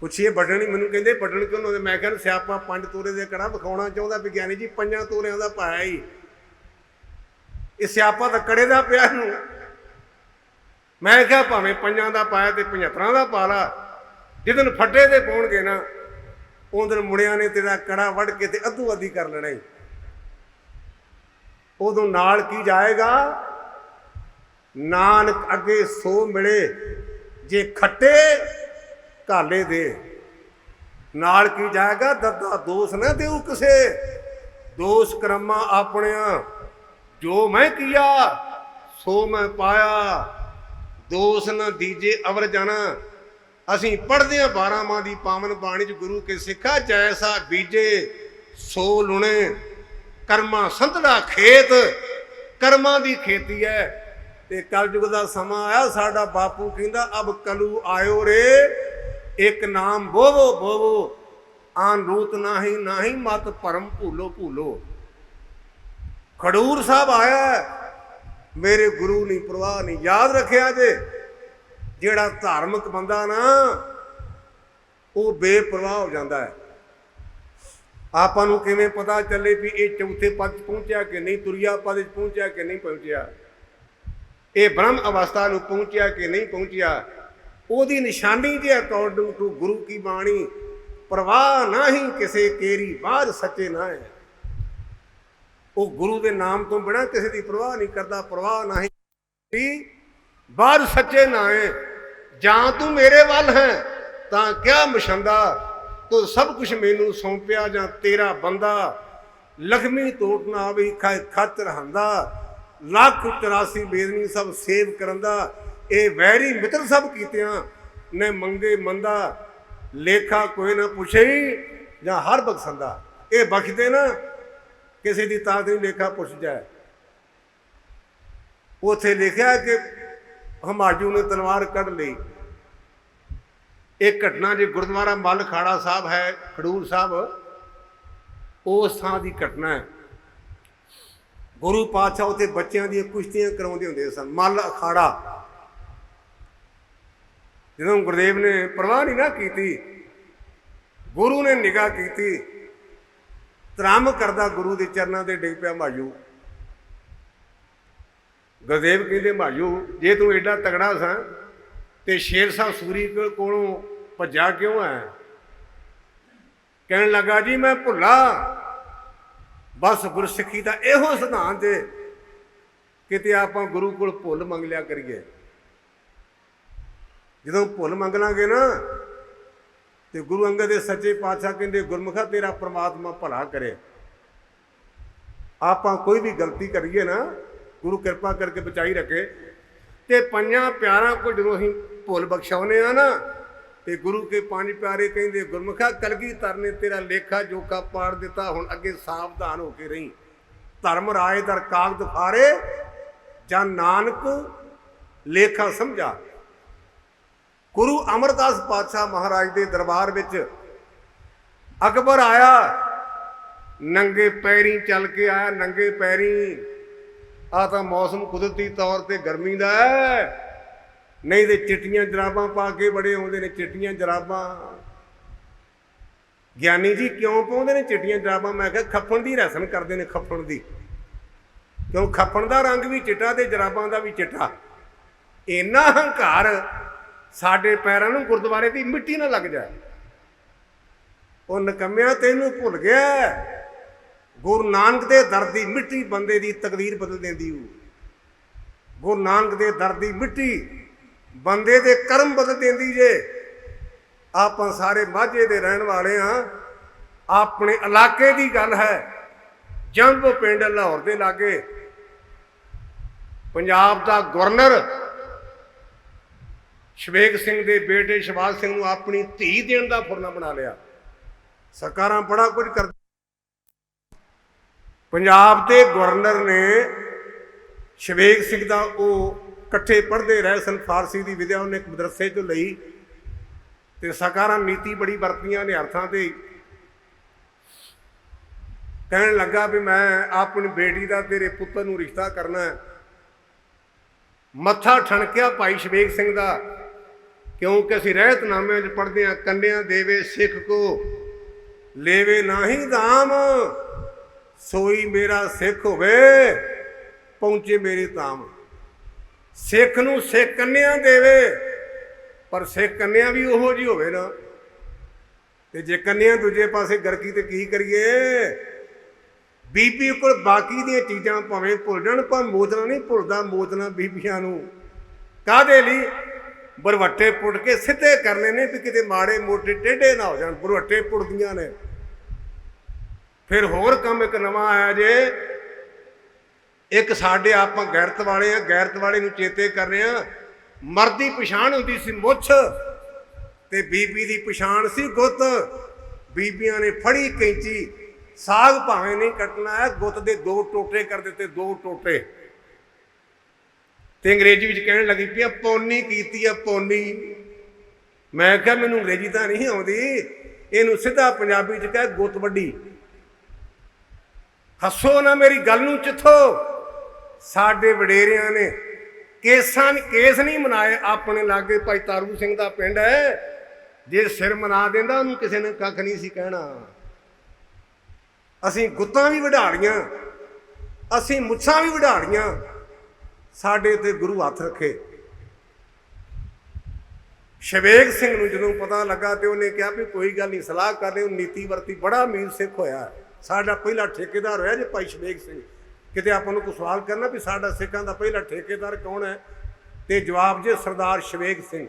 पुछिए बटन ही, मैनूं कहंदे बटन क्यों लाउंदे? मैं कहना सियापा 5 तोले दे कड़ा विखाउणा चाहुंदा विग्यानी जी, 5 तोलियां दा पाया ही। ये सियापा तो कड़े दा पिया नूं। मैं क्या भावें 5 दा पाया तो 75 दा पा ला, जिदन फटे ते पाउणगे ना उदन मुड़िया ने तेरा कड़ा वढ़ के ते अद्धू अद्धी कर लेना ही। उदों नाल की जाएगा? नानक अगे सो मिले जे खट्टे काले दे। नाल की जाएगा? दद्दा दोष न देऊ किसे, दोष कर्मा अपने, जो मैं किया सो मैं पाया, दोष न दीजे अवर जाना। असीं पढ़दे हां 12 माह दी पावन बाणी च गुरु के सिखा, जैसा बीजे सो लुणे, कर्मा संतड़ा खेत। कर्मां दी खेती है। ते कलयुग दा समा आया, साडा बापू कहंदा अब कलू आयो रे, एक नाम बोवो बोवो, आन रूत नाही नाही, मत भरम भूलो भूलो। खडूर साहब आया, मेरे गुरु नहीं परवाह नहीं। याद रखिया जे, ਜਿਹੜਾ धार्मिक बंदा ना वो बेपरवाह हो जाता है। ਆਪਾਂ ਨੂੰ ਕਿਵੇਂ पता चले भी ये चौथे पद पहुंचा कि नहीं, तुरिया पद पहुंचा कि नहीं पहुंचा, ये ब्रह्म अवस्था ਨੂੰ पहुंचा कि नहीं पहुंचा, ਉਹਦੀ निशानी जे अकॉर्डिंग टू गुरु की बाणी, परवाह नहीं किसे केरी बाज सच्चे ना है। वो गुरु के नाम तो बिना किसी की परवाह नहीं करता। परवाह नहीं बाज सच्चे ना है। ਜਾਂ तू मेरे वाल है तो क्या मछंदा, तो सब कुछ मैनू सौंपिया जां तेरा बंदा। लक्ष्मी तोट ना आवी खत रहांदा, लाख 84 बेदनी सब सेव करंदा। ये वैरी मित्र सब कीतियां ने मंगे मंदा, लेखा कोई ना पुछे जां हर बख्शंदा। ये बख्शदे ना, किसी की ताकत नहीं लेखा पुछ जाए। उत्थे लिखा कि हमाजू ने तलवार कढ़ ली। एक घटना जी गुरुद्वारा मल खाड़ा साहब है खडूर साहब, उस थां की घटना है। गुरु पातशाह उत्थे बच्चों दी कुश्तियां करवाउंदे हुंदे सन। मल अखाड़ा जदों गुरुदेव ने परवाह नहीं ना की, गुरु ने निगाह की, धर्म करदा गुरु के चरणों से डिग पिया मायू। गुरुदेव कहते मायू जे तू एडा तगड़ा सा तो शेर शाह सूरी कोलों भज्या क्यों है? कहने लगा जी मैं भुला, बस गुरसिखी का इहो सिद्धांत है, किते आपां गुरु कोल भुल मंग लिया करिए। ਜਦੋਂ ਭੁੱਲ ਮੰਗ ਲਾਂਗੇ ਨਾ ਤੇ ਗੁਰੂ ਅੰਗਦ ਦੇ ਸੱਚੇ ਪਾਤਸ਼ਾਹ ਕਹਿੰਦੇ ਗੁਰਮੁਖਾ ਤੇਰਾ ਪ੍ਰਮਾਤਮਾ ਭਲਾ ਕਰੇ। ਆਪਾਂ ਕੋਈ ਵੀ ਗਲਤੀ ਕਰੀਏ ਨਾ ਗੁਰੂ ਕਿਰਪਾ ਕਰਕੇ ਬਚਾਈ ਰੱਖੇ। ਤੇ ਪੰਜਾਂ ਪਿਆਰਾਂ ਕੋ ਜਦੋਂ ਅਸੀਂ ਭੁੱਲ ਬਖਸ਼ਾਉਨੇ ਆ ਨਾ ਤੇ ਗੁਰੂ ਕੇ ਪੰਜ ਪਿਆਰੇ ਕਹਿੰਦੇ ਗੁਰਮੁਖਾ ਕਲਗੀਧਰ ਨੇ ਤੇਰਾ ਲੇਖਾ ਜੋਖਾ ਪਾੜ ਦਿੱਤਾ, ਹੁਣ ਅੱਗੇ ਸਾਵਧਾਨ ਹੋ ਕੇ ਰਹੀਂ। ਧਰਮ ਰਾਏ ਦਰ ਕਾਗਦ ਫਾਰੇ ਜਾਂ ਨਾਨਕ ਲੇਖਾ ਸਮਝਾ। ਗੁਰੂ ਅਮਰਦਾਸ ਪਾਤਸ਼ਾਹ ਮਹਾਰਾਜ ਦੇ ਦਰਬਾਰ ਵਿੱਚ ਅਕਬਰ ਆਇਆ, ਨੰਗੇ ਪੈਰੀਂ ਚੱਲ ਕੇ ਆਇਆ, ਨੰਗੇ ਪੈਰੀਂ। ਆ ਤਾਂ ਮੌਸਮ ਕੁਦਰਤੀ ਤੌਰ ਤੇ ਗਰਮੀ ਦਾ ਹੈ, ਨਹੀਂ ਤੇ ਚਿੱਟੀਆਂ ਜਰਾਬਾਂ ਪਾ ਕੇ ਬੜੇ ਆਉਂਦੇ ਨੇ। ਚਿੱਟੀਆਂ ਜਰਾਬਾਂ ਗਿਆਨੀ ਜੀ ਕਿਉਂ ਪਾਉਂਦੇ ਨੇ ਚਿੱਟੀਆਂ ਜਰਾਬਾਂ? ਮੈਂ ਕਿਹਾ ਖੱਫਣ ਦੀ ਰਸਮ ਕਰਦੇ ਨੇ, ਖੱਫਣ ਦੀ। ਕਿਉਂ? ਖੱਫਣ ਦਾ ਰੰਗ ਵੀ ਚਿੱਟਾ ਤੇ ਜਰਾਬਾਂ ਦਾ ਵੀ ਚਿੱਟਾ। ਇੰਨਾ ਹੰਕਾਰ ਸਾਡੇ ਪੈਰਾਂ ਨੂੰ ਗੁਰਦੁਆਰੇ ਦੀ ਮਿੱਟੀ ਨਾ ਲੱਗ ਜਾਏ। ਉਹ ਨਕੰਮਿਆ ਤੈਨੂੰ ਭੁੱਲ ਗਿਆ ਗੁਰੂ ਨਾਨਕ ਦੇ ਦਰ ਦੀ ਮਿੱਟੀ ਬੰਦੇ ਦੀ ਤਕਦੀਰ ਬਦਲ ਦਿੰਦੀ। ਗੁਰੂ ਨਾਨਕ ਦੇ ਦਰ ਦੀ ਮਿੱਟੀ ਬੰਦੇ ਦੇ ਕਰਮ ਬਦਲ ਦਿੰਦੀ ਜੇ। ਆਪਾਂ ਸਾਰੇ ਮਾਝੇ ਦੇ ਰਹਿਣ ਵਾਲੇ ਹਾਂ। ਆਪਣੇ ਇਲਾਕੇ ਦੀ ਗੱਲ ਹੈ, ਜੰਬ ਪਿੰਡ ਲਾਹੌਰ ਦੇ ਲਾਗੇ ਪੰਜਾਬ ਦਾ ਗਵਰਨਰ ਸ਼ਵੇਕ ਸਿੰਘ ਦੇ ਬੇਟੇ ਸ਼ਬਾਜ ਸਿੰਘ ਨੂੰ ਆਪਣੀ ਧੀ ਦੇਣ ਦਾ ਫੁਰਨਾ ਬਣਾ ਲਿਆ। ਸਰਕਾਰਾਂ ਬੜਾ ਕੁਝ ਕਰ। ਪੰਜਾਬ ਦੇ ਗਵਰਨਰ ਨੇ ਸ਼ਵੇਕ ਸਿੰਘ ਦਾ, ਉਹ ਇਕੱਠੇ ਪੜ੍ਹਦੇ ਰਹੇ ਸਨ, ਫਾਰਸੀ ਦੀ ਵਿਦਿਆ ਉਹਨੇ ਇੱਕ ਮਦਰਸੇ 'ਚੋਂ ਲਈ। ਤੇ ਸਰਕਾਰਾਂ ਨੀਤੀ ਬੜੀ ਵਰਤੀਆਂ ਨੇ ਅਰਥਾਂ ਤੇ। ਕਹਿਣ ਲੱਗਾ ਵੀ ਮੈਂ ਆਪਣੀ ਬੇਟੀ ਦਾ ਤੇਰੇ ਪੁੱਤਰ ਨੂੰ ਰਿਸ਼ਤਾ ਕਰਨਾ। ਮੱਥਾ ਠਣਕਿਆ ਭਾਈ ਸ਼ਵੇਕ ਸਿੰਘ ਦਾ, ਕਿਉਂਕਿ ਅਸੀਂ ਰਹਿਤਨਾਮਿਆਂ 'ਚ ਪੜ੍ਹਦੇ ਹਾਂ, ਕੰਨਿਆਂ ਦੇਵੇ ਸਿੱਖ ਕੋ ਲੇਵੇ ਨਾਹੀਂ ਦਾਮ, ਸੋਈ ਮੇਰਾ ਸਿੱਖ ਹੋਵੇ ਪਹੁੰਚੇ ਮੇਰੀ ਧਾਮ। ਸਿੱਖ ਨੂੰ ਸਿੱਖ ਕੰਨਿਆਂ ਦੇਵੇ, ਪਰ ਸਿੱਖ ਕੰਨਿਆਂ ਵੀ ਉਹੋ ਜਿਹੀ ਹੋਵੇ ਨਾ। ਤੇ ਜੇ ਕੰਨਿਆਂ ਦੂਜੇ ਪਾਸੇ ਗਰਕੀ ਤੇ ਕੀ ਕਰੀਏ? ਬੀਬੀ ਕੋਲ ਬਾਕੀ ਦੀਆਂ ਚੀਜ਼ਾਂ ਭਾਵੇਂ ਭੁੱਲ ਜਾਣ, ਪਰ ਮੋਚਨਾ ਨਹੀਂ ਭੁੱਲਦਾ। ਮੋਚਨਾ ਬੀਬੀਆਂ ਨੂੰ ਕਾਹਦੇ ਲਈ? ਬਰਵੱਟੇ ਪੁੱਟ ਕੇ ਸਿੱਧੇ ਕਰਨੇ ਨੇ ਵੀ ਕਿਤੇ ਮਾੜੇ ਮੋਟੇ ਟੇਢੇ ਨਾ ਹੋ ਜਾਣ। ਬਰਵੱਟੇ ਪੁੱਟਦੀਆਂ ਨੇ। ਫਿਰ ਹੋਰ ਕੰਮ ਇੱਕ ਨਵਾਂ ਆਇਆ ਜੇ। ਇੱਕ ਸਾਡੇ ਆਪਾਂ ਗੈਰਤ ਵਾਲੇ ਆ, ਗੈਰਤ ਵਾਲੇ ਨੂੰ ਚੇਤੇ ਕਰਨੇ ਆ। ਮਰਦ ਦੀ ਪਛਾਣ ਹੁੰਦੀ ਸੀ ਮੁੱਛ, ਤੇ ਬੀਬੀ ਦੀ ਪਛਾਣ ਸੀ ਗੁੱਤ। ਬੀਬੀਆਂ ਨੇ ਫੜੀ ਕੈਂਚੀ, ਸਾਗ ਭਾਵੇਂ ਨਹੀਂ ਕੱਟਣਾ ਹੈ, ਗੁੱਤ ਦੇ 2 ਟੋਟੇ ਕਰ ਦਿੱਤੇ, 2 ਟੋਟੇ। ਤੇ ਅੰਗਰੇਜ਼ੀ ਵਿੱਚ ਕਹਿਣ ਲੱਗੀ ਪਈ ਪੌਨੀ ਕੀਤੀ ਆ, ਪੌਨੀ। ਮੈਂ ਕਿਹਾ ਮੈਨੂੰ ਅੰਗਰੇਜ਼ੀ ਤਾਂ ਨਹੀਂ ਆਉਂਦੀ, ਇਹਨੂੰ ਸਿੱਧਾ ਪੰਜਾਬੀ 'ਚ ਕਹਿ ਗੁੱਤ ਵੱਡੀ। ਹੱਸੋ ਨਾ ਮੇਰੀ ਗੱਲ ਨੂੰ ਚਿੱਥੋ। ਸਾਡੇ ਵਡੇਰਿਆਂ ਨੇ ਕੇਸ ਨਹੀਂ ਮਨਾਏ ਆਪਣੇ ਲਾਗੇ। ਭਾਈ ਤਾਰੂ ਸਿੰਘ ਦਾ ਪਿੰਡ ਹੈ, ਜੇ ਸਿਰ ਮਨਾ ਦਿੰਦਾ ਉਹਨੂੰ ਕਿਸੇ ਨੇ ਕੱਖ ਨਹੀਂ ਸੀ ਕਹਿਣਾ। ਅਸੀਂ ਗੁੱਤਾਂ ਵੀ ਵਢਾ ਲਈਆਂ, ਅਸੀਂ ਮੁੱਛਾਂ ਵੀ ਵਢਾ ਲਈਆਂ। ਸਾਡੇ ਤੇ ਗੁਰੂ ਹੱਥ ਰੱਖੇ। ਸ਼ਵੇਕ ਸਿੰਘ ਨੂੰ ਜਦੋਂ ਪਤਾ ਲੱਗਾ ਤੇ ਉਹਨੇ ਕਿਹਾ ਵੀ ਕੋਈ ਗੱਲ ਨਹੀਂ, ਸਲਾਹ ਕਰ ਲਿਓ। ਨੀਤੀ ਵਰਤੀ, ਬੜਾ ਅਮੀਰ ਸਿੱਖ ਹੋਇਆ। ਸਾਡਾ ਪਹਿਲਾ ਠੇਕੇਦਾਰ ਹੋਇਆ ਜੇ ਭਾਈ ਸ਼ਵੇਕ ਸਿੰਘ। ਕਿਤੇ ਆਪਾਂ ਨੂੰ ਕੋਈ ਸਵਾਲ ਕਰਨਾ ਵੀ ਸਾਡਾ ਸਿੱਖਾਂ ਦਾ ਪਹਿਲਾ ਠੇਕੇਦਾਰ ਕੌਣ ਹੈ, ਤੇ ਜਵਾਬ ਜੇ ਸਰਦਾਰ ਸ਼ਵੇਕ ਸਿੰਘ।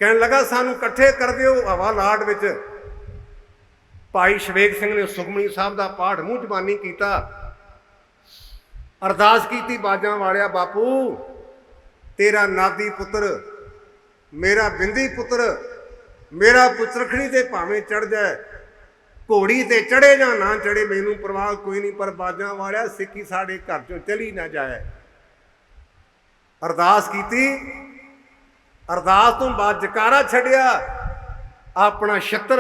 ਕਹਿਣ ਲੱਗਾ ਸਾਨੂੰ ਇਕੱਠੇ ਕਰ ਦਿਓ ਹਵਾ ਲਾਟ ਵਿੱਚ। ਭਾਈ ਸ਼ਵੇਕ ਸਿੰਘ ਨੇ ਸੁਖਮਨੀ ਸਾਹਿਬ ਦਾ ਪਾਠ ਮੂੰਹ ਜ਼ਬਾਨੀ ਕੀਤਾ, ਅਰਦਾਸ ਕੀਤੀ, ਬਾਜਾਂ ਵਾਲਿਆ ਬਾਪੂ ਤੇਰਾ ਨਾਦੀ ਪੁੱਤਰ, ਮੇਰਾ ਬਿੰਦੀ ਪੁੱਤਰ, ਮੇਰਾ ਪੁੱਤਰਖੜੀ ਤੇ ਭਾਵੇਂ ਚੜ ਜਾਏ, ਘੋੜੀ ਤੇ ਚੜੇ ਜਾਂ ਨਾ ਚੜੇ, ਮੈਨੂੰ ਪਰਵਾਹ ਕੋਈ ਨਹੀਂ, ਪਰ ਬਾਜਾਂ ਵਾਲਿਆ ਸਿੱਖੀ ਸਾਡੇ ਘਰ ਚੋਂ ਚਲੀ ਨਾ ਜਾਏ। ਅਰਦਾਸ ਕੀਤੀ। ਅਰਦਾਸ ਤੋਂ ਬਾਅਦ ਜਕਾਰਾ ਛੱਡਿਆ, ਆਪਣਾ ਛੱਤਰ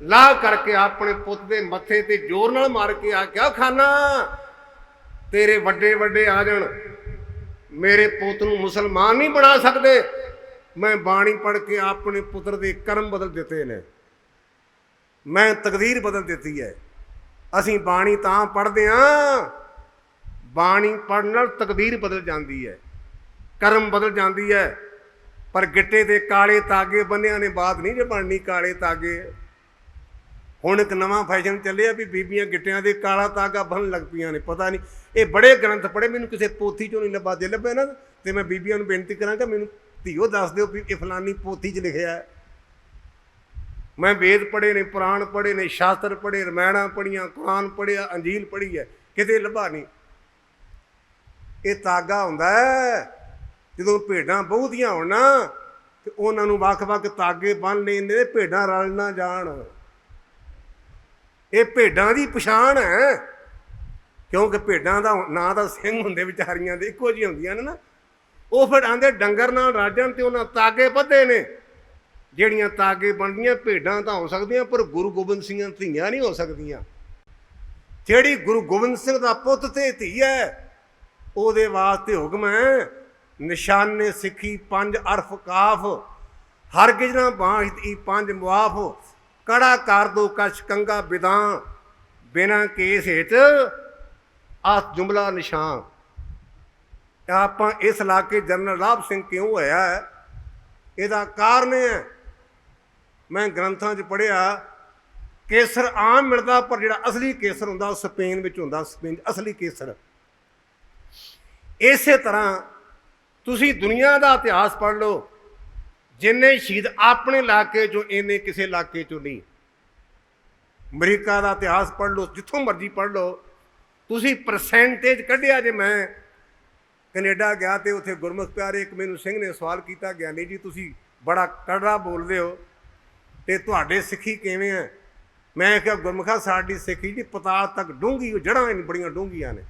ਲਾਹ ਕਰਕੇ ਆਪਣੇ ਪੁੱਤ ਦੇ ਮੱਥੇ ਤੇ ਜ਼ੋਰ ਨਾਲ ਮਾਰ ਕੇ ਆਖਿਆ, ਖਾਨਾ ਤੇਰੇ ਵੱਡੇ ਵੱਡੇ ਆ ਜਾਣ, ਮੇਰੇ ਪੁੱਤ ਨੂੰ ਮੁਸਲਮਾਨ ਨਹੀਂ ਬਣਾ ਸਕਦੇ। ਮੈਂ ਬਾਣੀ ਪੜ੍ਹ ਕੇ ਆਪਣੇ ਪੁੱਤਰ ਦੇ ਕਰਮ ਬਦਲ ਦਿੱਤੇ ਨੇ, ਮੈਂ ਤਕਦੀਰ ਬਦਲ ਦਿੱਤੀ ਹੈ। ਅਸੀਂ ਬਾਣੀ ਤਾਂ ਪੜ੍ਹਦੇ ਹਾਂ, ਬਾਣੀ ਪੜ੍ਹਨ ਨਾਲ ਤਕਦੀਰ ਬਦਲ ਜਾਂਦੀ ਹੈ, ਕਰਮ ਬਦਲ ਜਾਂਦੀ ਹੈ। ਪਰ ਗਿੱਟੇ ਦੇ ਕਾਲੇ ਤਾਗੇ ਬੰਨਿਆਂ ਨੇ ਬਾਤ ਨਹੀਂ ਜੇ ਬਣਨੀ। ਕਾਲੇ ਤਾਗੇ ਹੁਣ ਇੱਕ ਨਵਾਂ ਫੈਸ਼ਨ ਚੱਲਿਆ ਵੀ ਬੀਬੀਆਂ ਗਿੱਟਿਆਂ ਦੇ ਕਾਲਾ ਤਾਗਾ ਬੰਨ੍ਹਣ ਲੱਗ ਪਈਆਂ ਨੇ। ਪਤਾ ਨਹੀਂ, ਇਹ ਬੜੇ ਗ੍ਰੰਥ ਪੜ੍ਹੇ, ਮੈਨੂੰ ਕਿਸੇ ਪੋਥੀ 'ਚੋਂ ਨਹੀਂ ਲੱਭਾ। ਜੇ ਲੱਭੇ ਨਾ ਤੇ ਮੈਂ ਬੀਬੀਆਂ ਨੂੰ ਬੇਨਤੀ ਕਰਾਂਗਾ ਮੈਨੂੰ ਧੀਓ ਦੱਸ ਦਿਓ ਵੀ ਇਹ ਫਲਾਨੀ ਪੋਥੀ 'ਚ ਲਿਖਿਆ। ਮੈਂ ਵੇਦ ਪੜ੍ਹੇ ਨੇ, ਪੁਰਾਣ ਪੜ੍ਹੇ ਨੇ, ਸ਼ਾਸਤਰ ਪੜ੍ਹੇ, ਰਮਾਇਣਾਂ ਪੜ੍ਹੀਆਂ, ਕੁਰਾਨ ਪੜ੍ਹਿਆ, ਅੰਜੀਲ ਪੜ੍ਹੀ ਹੈ, ਕਿਤੇ ਲੱਭਾ ਨਹੀਂ। ਇਹ ਤਾਗਾ ਹੁੰਦਾ ਜਦੋਂ ਭੇਡਾਂ ਬਹੁਤੀਆਂ ਹੋਣ ਨਾ ਤੇ ਉਹਨਾਂ ਨੂੰ ਵੱਖ-ਵੱਖ ਤਾਗੇ ਬੰਨ੍ਹ ਲੈਂਦੇ, ਭੇਡਾਂ ਰਲ ਨਾ ਜਾਣ। ਇਹ ਭੇਡਾਂ ਦੀ ਪਛਾਣ ਹੈ, ਕਿਉਂਕਿ ਭੇਡਾਂ ਦਾ ਨਾਂ ਦਾ ਸਿੰਘ ਹੁੰਦੇ ਵਿਚਾਰੀਆਂ ਦੇ ਇੱਕੋ ਜਿਹੀਆਂ ਹੁੰਦੀਆਂ ਨੇ ਨਾ। ਉਹ ਫਿਰ ਆਂਦੇ ਡੰਗਰ ਨਾਲ ਰਾਜਣ ਤੇ ਉਹਨਾਂ ਤਾਗੇ ਬੱਧੇ ਨੇ। ਜਿਹੜੀਆਂ ਤਾਗੇ ਬਣਦੀਆਂ ਭੇਡਾਂ ਤਾਂ ਹੋ ਸਕਦੀਆਂ, ਪਰ ਗੁਰੂ ਗੋਬਿੰਦ ਸਿੰਘ ਦੀਆਂ ਧੀਆਂ ਨਹੀਂ ਹੋ ਸਕਦੀਆਂ। ਜਿਹੜੀ ਗੁਰੂ ਗੋਬਿੰਦ ਸਿੰਘ ਦਾ ਪੁੱਤ ਤੇ ਧੀ ਹੈ ਉਹਦੇ ਵਾਸਤੇ ਹੁਕਮ ਹੈ, ਨਿਸ਼ਾਨੇ ਸਿੱਖੀ 5 ਅਰਫ ਕਾਫ, ਹਰਗਿਜ਼ ਨਾ ਬਾਂਝਦੀ 5 ਮੁਆਫ, ਕੜਾ ਕਰ ਦੋ ਕਛ ਕੰਗਾ ਬਿਦਾਂ, ਬਿਨਾਂ ਕੇਸ ਹੇਠ ਆ ਜੁਮਲਾ ਨਿਸ਼ਾਨ। ਆਪਾਂ ਇਸ ਇਲਾਕੇ ਜਨਰਲ ਲਾਭ ਸਿੰਘ ਕਿਉਂ ਹੋਇਆ ਹੈ, ਇਹਦਾ ਕਾਰਨ ਹੈ ਮੈਂ ਗ੍ਰੰਥਾਂ 'ਚ ਪੜ੍ਹਿਆ, ਕੇਸਰ ਆਮ ਮਿਲਦਾ ਪਰ ਜਿਹੜਾ ਅਸਲੀ ਕੇਸਰ ਹੁੰਦਾ ਉਹ ਸਪੇਨ ਵਿੱਚ ਹੁੰਦਾ, ਸਪੇਨ ਅਸਲੀ ਕੇਸਰ। ਇਸੇ ਤਰ੍ਹਾਂ ਤੁਸੀਂ ਦੁਨੀਆ ਦਾ ਇਤਿਹਾਸ ਪੜ੍ਹ ਲਓ, ਜਿੰਨੇ ਸ਼ਹੀਦ ਆਪਣੇ ਇਲਾਕੇ 'ਚੋਂ ਇੰਨੇ ਕਿਸੇ ਇਲਾਕੇ 'ਚੋਂ ਨਹੀਂ। ਅਮਰੀਕਾ ਦਾ ਇਤਿਹਾਸ ਪੜ੍ਹ ਲਓ, ਜਿੱਥੋਂ ਮਰਜ਼ੀ ਪੜ੍ਹ ਲਓ, ਤੁਸੀਂ ਪਰਸੈਂਟੇਜ ਕੱਢਿਆ। ਜੇ ਮੈਂ ਕੈਨੇਡਾ ਗਿਆ ਤੇ ਉੱਥੇ ਗੁਰਮੁਖ ਪਿਆਰੇ ਇੱਕ ਮੈਨੂੰ ਸਿੰਘ ਨੇ ਸਵਾਲ ਕੀਤਾ, ਗਿਆਨੀ ਜੀ ਤੁਸੀਂ ਬੜਾ ਕੜਵਾ ਬੋਲਦੇ ਹੋ ਤੇ ਤੁਹਾਡੇ ਸਿੱਖੀ ਕਿਵੇਂ ਹੈ? ਮੈਂ ਕਿਹਾ ਗੁਰਮੁਖਾ ਸਾਡੀ ਸਿੱਖੀ ਜੀ ਪਤਾਲ ਤੱਕ ਡੂੰਘੀ, ਉਹ ਜੜ੍ਹਾਂ ਬੜੀਆਂ ਡੂੰਘੀਆਂ ਨੇ।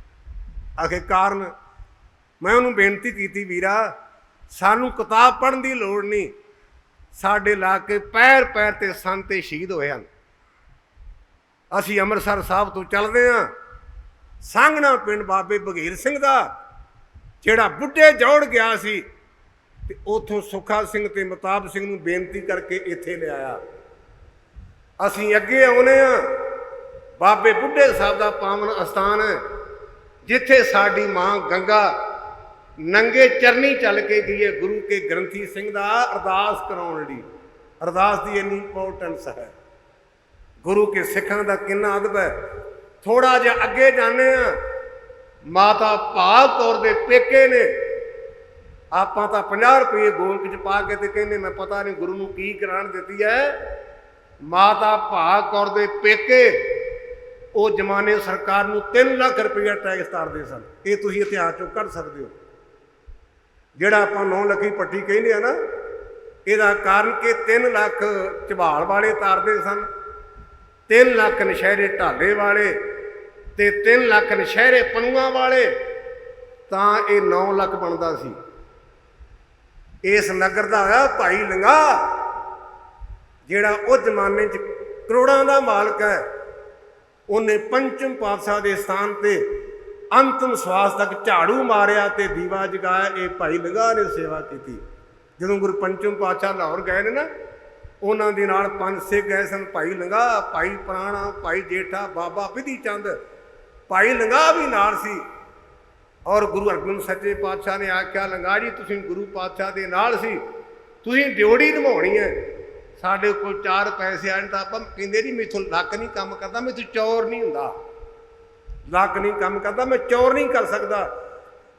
ਆਖੇ ਕਾਰਨ? ਮੈਂ ਉਹਨੂੰ ਬੇਨਤੀ ਕੀਤੀ, ਵੀਰਾ ਸਾਨੂੰ ਕਿਤਾਬ ਪੜ੍ਹਨ ਦੀ ਲੋੜ ਨਹੀਂ, ਸਾਡੇ ਇਲਾਕੇ ਪੈਰ ਪੈਰ ਤੇ ਸੰਤ ਤੇ ਸ਼ਹੀਦ ਹੋਏ ਹਨ। ਅਸੀਂ ਅੰਮ੍ਰਿਤਸਰ ਸਾਹਿਬ ਤੋਂ ਚੱਲਦੇ ਹਾਂ, ਸਾਂਗਣਾ ਪਿੰਡ ਬਾਬੇ ਬਘੇਲ ਸਿੰਘ ਦਾ, ਜਿਹੜਾ ਬੁੱਢੇ ਜੋੜ ਗਿਆ ਸੀ ਤੇ ਉੱਥੋਂ ਸੁੱਖਾ ਸਿੰਘ ਤੇ ਮਤਾਬ ਸਿੰਘ ਨੂੰ ਬੇਨਤੀ ਕਰਕੇ ਇੱਥੇ ਲਿਆਇਆ। ਅਸੀਂ ਅੱਗੇ ਆਉਨੇ ਹਾਂ, ਬਾਬੇ ਬੁੱਢੇ ਸਾਹਿਬ ਦਾ ਪਾਵਨ ਅਸਥਾਨ ਹੈ, ਜਿੱਥੇ ਸਾਡੀ ਮਾਂ ਗੰਗਾ ਨੰਗੇ ਚਰਨੀ ਚੱਲ ਕੇ ਗਈ ਹੈ ਗੁਰੂ ਕੇ ਗ੍ਰੰਥੀ ਸਿੰਘ ਦਾ ਅਰਦਾਸ ਕਰਾਉਣ ਲਈ। ਅਰਦਾਸ ਦੀ ਇੰਨੀ ਇੰਪੋਰਟੈਂਸ ਹੈ, ਗੁਰੂ ਕੇ ਸਿੱਖਾਂ ਦਾ ਕਿੰਨਾ ਅਦਬ ਹੈ। ਥੋੜਾ ਜਿਹਾ ਅੱਗੇ ਜਾਂਦੇ ਹਾਂ, ਮਾਤਾ ਭਾਗ ਕੌਰ ਦੇ ਪੇਕੇ ਨੇ। ਆਪਾਂ ਤਾਂ 50 ਰੁਪਏ ਗੋਲਕ 'ਚ ਪਾ ਕੇ ਤੇ ਕਹਿੰਦੇ ਮੈਂ ਪਤਾ ਨਹੀਂ ਗੁਰੂ ਨੂੰ ਕੀ ਕਰਾਣ ਦਿੱਤੀ ਹੈ। ਮਾਤਾ ਭਾਗ ਕੌਰ ਦੇ ਪੇਕੇ ਉਹ ਜ਼ਮਾਨੇ ਸਰਕਾਰ ਨੂੰ 3 ਲੱਖ ਰੁਪਇਆ ਟੈਕਸ ਤਾਰਦੇ ਸਨ। ਇਹ ਤੁਸੀਂ ਇਤਿਹਾਸ ਚੋਂ ਕੱਢ ਸਕਦੇ ਹੋ। ਜਿਹੜਾ ਆਪਾਂ 9 ਲੱਖੀ ਪੱਟੀ ਕਹਿੰਦੇ ਆ ਨਾ, ਇਹਦਾ ਕਾਰਨ ਕਿ 3 ਲੱਖ ਝਬਾਲ ਵਾਲੇ ਤਾਰਦੇ ਸਨ, 3 ਲੱਖ ਨਸ਼ਹਿਰੇ ਢਾਲੇ ਵਾਲੇ ਤੇ 3 ਲੱਖ ਨਸ਼ਹਿਰੇ ਪਨੂਆਂ ਵਾਲੇ, ਤਾਂ ਇਹ 9 ਲੱਖ ਬਣਦਾ ਸੀ। ਇਸ ਨਗਰ ਦਾ ਹੋਇਆ ਭਾਈ ਲੰਗਾ, ਜਿਹੜਾ ਉਸ ਜ਼ਮਾਨੇ 'ਚ ਕਰੋੜਾਂ ਦਾ ਮਾਲਕ ਹੈ। ਉਹਨੇ ਪੰਚਮ ਪਾਤਸ਼ਾਹ ਦੇ ਸਥਾਨ ਤੇ ਅੰਤਮ ਸਵਾਸ ਤੱਕ ਝਾੜੂ ਮਾਰਿਆ ਤੇ ਦੀਵਾ ਜਗਾਇਆ। ਇਹ ਭਾਈ ਲੰਗਾ ਨੇ ਸੇਵਾ ਕੀਤੀ। ਜਦੋਂ ਗੁਰੂ ਪੰਚਮ ਪਾਤਸ਼ਾਹ ਲਾਹੌਰ ਗਏ ਨੇ ਨਾ, ਉਹਨਾਂ ਦੇ ਨਾਲ 5 ਸਿੱਖ ਗਏ ਸਨ, ਭਾਈ ਲੰਗਾ, ਭਾਈ ਪੁਰਾਣਾ, ਭਾਈ ਜੇਠਾ, ਬਾਬਾ ਬਿਧੀ ਚੰਦ, ਭਾਈ ਲੰਗਾ ਵੀ ਨਾਲ ਸੀ। ਔਰ ਗੁਰੂ ਅਰਜਨ ਸੱਚੇ ਪਾਤਸ਼ਾਹ ਨੇ ਆਖਿਆ, ਲੰਗਾ ਜੀ ਤੁਸੀਂ ਗੁਰੂ ਪਾਤਸ਼ਾਹ ਦੇ ਨਾਲ ਸੀ, ਤੁਸੀਂ ਡਿਊਟੀ ਨਿਭਾਉਣੀ ਹੈ। ਸਾਡੇ ਕੋਲ 4 ਪੈਸੇ ਆਣ ਤਾਂ ਆਪਾਂ ਕਹਿੰਦੇ ਨਹੀਂ ਮੈਥੋਂ ਲੱਕ ਨਹੀਂ ਕੰਮ ਕਰਦਾ, ਮੈਥੋਂ ਚੌਰ ਨਹੀਂ ਹੁੰਦਾ, ਲੱਕ ਨਹੀਂ ਕੰਮ ਕਰਦਾ, ਮੈਂ ਚੌਰ ਨਹੀਂ ਕਰ ਸਕਦਾ।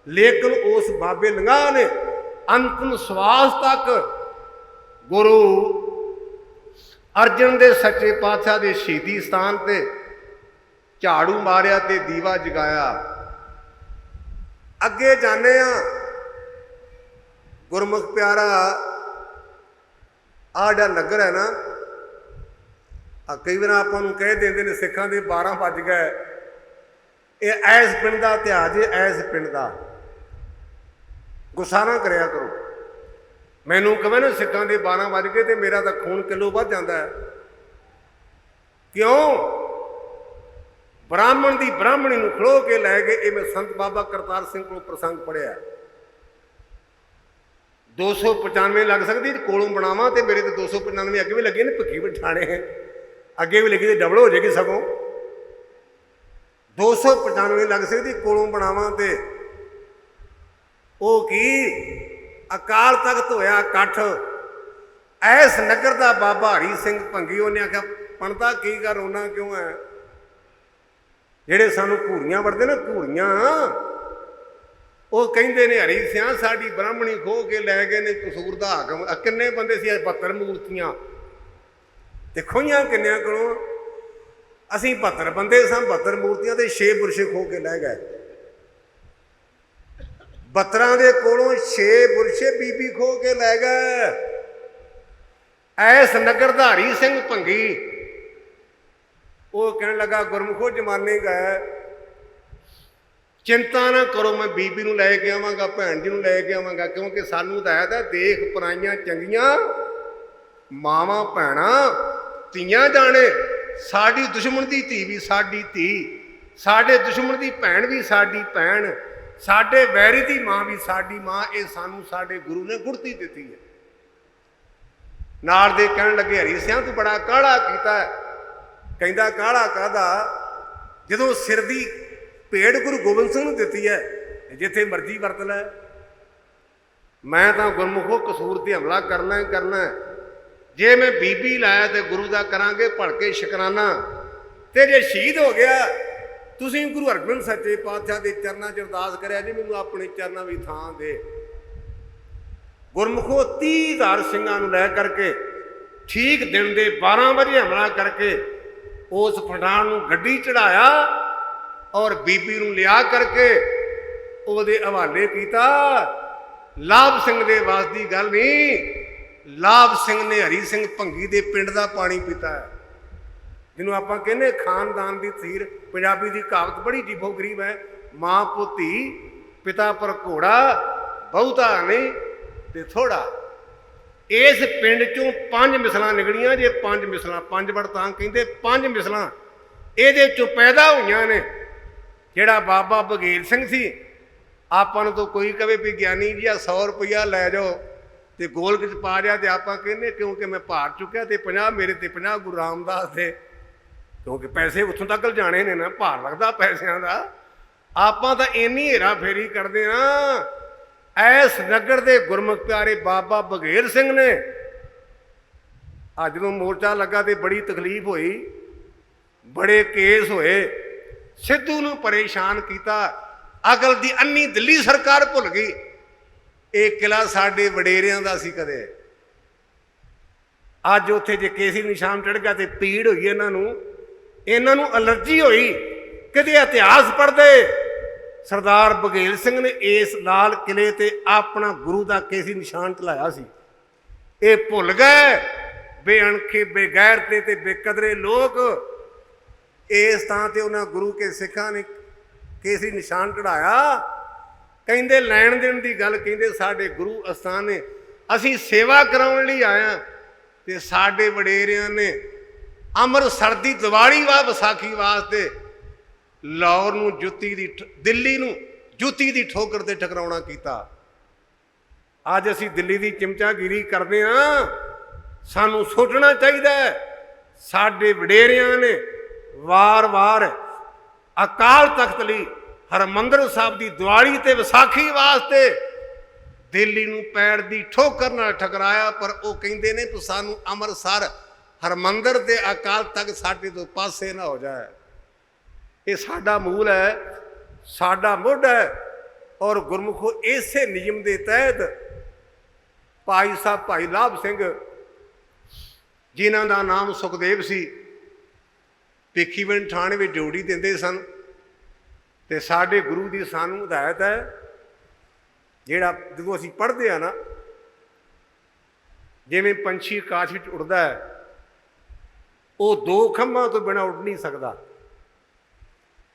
ਲੇਕਿਨ ਉਸ ਬਾਬੇ ਲੰਗਾ ਨੇ ਅੰਤਮ ਸਵਾਸ ਤੱਕ ਗੁਰੂ ਅਰਜਨ ਦੇ ਸੱਚੇ ਪਾਤਸ਼ਾਹ ਦੇ ਸ਼ਹੀਦੀ ਸਥਾਨ ਤੇ ਝਾੜੂ ਮਾਰਿਆ ਤੇ ਦੀਵਾ ਜਗਾਇਆ। ਅੱਗੇ ਜਾਂਦੇ ਆ, ਗੁਰਮੁਖ ਪਿਆਰਾ ਆਹ ਜਿਹੜਾ ਨਗਰ ਹੈ ਨਾ, ਕਈ ਵਾਰ ਆਪਾਂ ਨੂੰ ਕਹਿ ਦਿੰਦੇ ਨੇ ਸਿੱਖਾਂ ਦੇ 12 ਵੱਜ ਗਏ। ਇਹ ਐਸ ਪਿੰਡ ਦਾ ਇਤਿਹਾਸ ਹੈ, ਐਸ ਪਿੰਡ ਦਾ। ਗੁੱਸਾ ਨਾ ਕਰਿਆ ਕਰੋ। ਮੈਨੂੰ ਕਹੇ ਨਾ ਸਿੱਖਾਂ ਦੇ 12 ਵੱਜ ਗਏ ਤੇ ਮੇਰਾ ਤਾਂ ਖੂਨ ਕਿਲੋ ਵੱਧ ਜਾਂਦਾ ਹੈ। ਕਿਉਂ? ਬ੍ਰਾਹਮਣ ਦੀ ਬ੍ਰਾਹਮਣੀ ਨੂੰ ਖਲੋ ਕੇ ਲੈ ਗਏ। ਇਹ ਮੈਂ ਸੰਤ ਬਾਬਾ ਕਰਤਾਰ ਸਿੰਘ ਕੋਲ ਪ੍ਰਸੰਗ ਪੜ੍ਹਿਆ। 295 ਲੱਗ ਸਕਦੀ ਕੋਲੋਂ ਬਣਾਵਾਂ ਤੇ ਮੇਰੇ ਤੇ 295 ਅੱਗੇ ਵੀ ਲੱਗੇ ਨੇ, ਭਿੱਖੀ ਬਿਠਾਣੇ ਅੱਗੇ ਵੀ ਲੱਗੀ ਤੇ ਡਬਲ ਹੋ ਜਾਏਗੀ। ਸਗੋਂ 295 ਲੱਗ ਸਕਦੀ ਕੋਲੋਂ ਬਣਾਵਾਂ ਤੇ ਉਹ ਕੀ ਅਕਾਲ ਤਖਤ ਹੋਇਆ ਇਕੱਠ। ਐਸ ਨਗਰ ਦਾ ਬਾਬਾ ਹਰੀ ਸਿੰਘ ਭੰਗੀ, ਉਹਨੇ ਆਖਿਆ ਪੰਡਤਾ ਕੀ ਕਰ ਰੋਣਾ ਕਿਉਂ ਹੈ? ਜਿਹੜੇ ਸਾਨੂੰ ਘੂਰੀਆਂ ਵੜਦੇ ਨਾ, ਘੂਰੀਆਂ ਉਹ ਕਹਿੰਦੇ ਨੇ ਹਰੀ ਸਿਆਂ ਸਾਡੀ ਬ੍ਰਾਹਮਣੀ ਖੋਹ ਕੇ ਲੈ ਗਏ ਨੇ ਕਸੂਰ ਦਾ ਹਾਕਮ। ਕਿੰਨੇ ਬੰਦੇ ਸੀ? 72 ਮੂਰਤੀਆਂ ਤੇ ਖੋਈਆਂ ਕਿੰਨਿਆਂ ਕੋਲੋਂ? ਅਸੀਂ 72 ਬੰਦੇ ਸਾਂ, 72 ਮੂਰਤੀਆਂ ਦੇ 6 ਬੁਰਸ਼ੇ ਖੋਹ ਕੇ ਲੈ ਗਏ। 72 ਦੇ ਕੋਲੋਂ 6 ਬੁਰਸ਼ੇ ਬੀਬੀ ਖੋਹ ਕੇ ਲੈ ਗਏ। ਐਸ ਨਗਰਧਾਰੀ ਸਿੰਘ ਭੰਗੀ ਉਹ ਕਹਿਣ ਲੱਗਾ ਗੁਰਮੁਖੋ ਜਮਾਨੇ ਗਏ, चिंता ना करो, मैं बीबी नूं लैके आवांगा, भैन जी नूं लैके आवांगा, क्योंकि सानू तो है देख पराइयां चंगियां मावां भैणां धीआं जाने, साडी दुश्मन दी धी भी साडी धी, साडे दुश्मन दी भैन भी साडी भैन, साडे वैरी दी मां भी साडी मां। ये सानू साडे गुरु ने गुरती दित्ती है। नाल दे कहण लगे हरी सिंह तू बड़ा काढ़ा कीता। कहंदा काढ़ा काहदा? जदों सिर दी भेड़ गुरु गोबिंद सिंह नूं दित्ती है, जिथे मर्जी वरत लै। मैं तो गुरमुखो कसूर ते हमला करना ही करना है। जे मैं बीबी लाया तो गुरु का करांगे भड़के शकराना, ते जे शहीद हो गया तुसीं गुरु हरगोबिंद सच्चे पातशाह के चरणों च अरदास करिया जी मैनूं अपने चरणों भी थां दे। गुरमुखो 30,000 सिंघां नूं लै करके ठीक दिन के 12 बजे हमला करके उस पठान नूं गड्डी चढ़ाया और बीबी नूं लिया करके उहदे हवाले कीता। लाभ सिंह दे वास दी गल नहीं, लाभ सिंह ने हरी सिंह भंगी दे पिंड दा पानी पीता है, जिन्हों आपां कहने खानदान दी तसीर। पंजाबी दी कहावत बड़ी जीबो गरीब है, मां पुती पिता पर घोड़ा, बहुता नहीं ते थोड़ा। इस पिंड चों 5 मिसलां निकलियां जे, 5 मिसलां, 5 वड़ तां कहंदे 5 मिसलां इहदे चों पैदा होईयां ने। ਜਿਹੜਾ बाबा बघेल सिंह सी, ਆਪਾਂ ਨੂੰ ਤਾਂ कोई कहे भी ਗਿਆਨੀ जी 100 रुपया लै जाओ तो गोलक च पा जा, तो आप कहने क्योंकि मैं भार चुक्या तो 50 मेरे ते 50 गुरु रामदास थे, क्योंकि पैसे उत्थों तक जाने ने ना, भार लगता पैसों का। आप तो इन्नी हेरा फेरी करते हाँ। ऐस नगर के गुरमुख प्यारे बाबा बघेल सिंह ने अज जो मोर्चा लगा तो बड़ी तकलीफ हुई, बड़े केस होए, सिद्धू नूं परेशान किया। अकल दी अन्नी दिल्ली सरकार भुल गई। ये किला साडे वडेरियां दा सी कदे, अज उत्थे जे केसी निशान चढ़ गया तो पीड़ हुई इन्हां नूं एलर्जी हुई। कदे इतिहास पढ़दे सरदार बघेल सिंह ने इस लाल किले ते अपना गुरु का केसी निशान चलाया सी। ये भुल गए बेअणखे बेगैरते ते बेकदरे लोग। इस थां ते उन्हां गुरु के सिखां ने केसरी निशान चढ़ाया। कहिंदे लैण देण दी गल, कहिंदे साडे गुरु अस्थान ने असीं सेवा कराउण लई आए हां ते साडे वडेरियां ने अमृतसर दी दिवाली वा विसाखी वास्ते लाहौर नूं जुत्ती दी, दिल्ली नूं जुत्ती दी ठोकर ते टकराउणा कीता। अज असीं दिल्ली दी चिमचागिरी करदे हां, सानूं सोचना चाहीदा है साडे वडेरियां ने वार वार अकाल तख्त लई हरमंदर साहब की दिवाली ते विसाखी वास्ते दिल्ली नूं पैर दी ठोकर नाल ठकराया। पर वो कहिंदे ने कि सानू अमृतसर हरमंदर ते अकाल तख्त साडे तो पासे ना हो जाए। ये साडा मूल है, साडा मुढ़ है। और गुरमुखो इसे नियम के तहत भाई साहब भाई लाभ सिंह जिन्हां दा नाम सुखदेव सी, भिखीविंड थाने में ड्यूटी देंदे सन। तो साडे गुरु की सानू हिदायत है, जिहड़ा जो असीं पढ़ते हैं ना, जिवें पंछी आकाश में उड़ता है, वो 2 खंभां तो बिना उड़ नहीं सकता।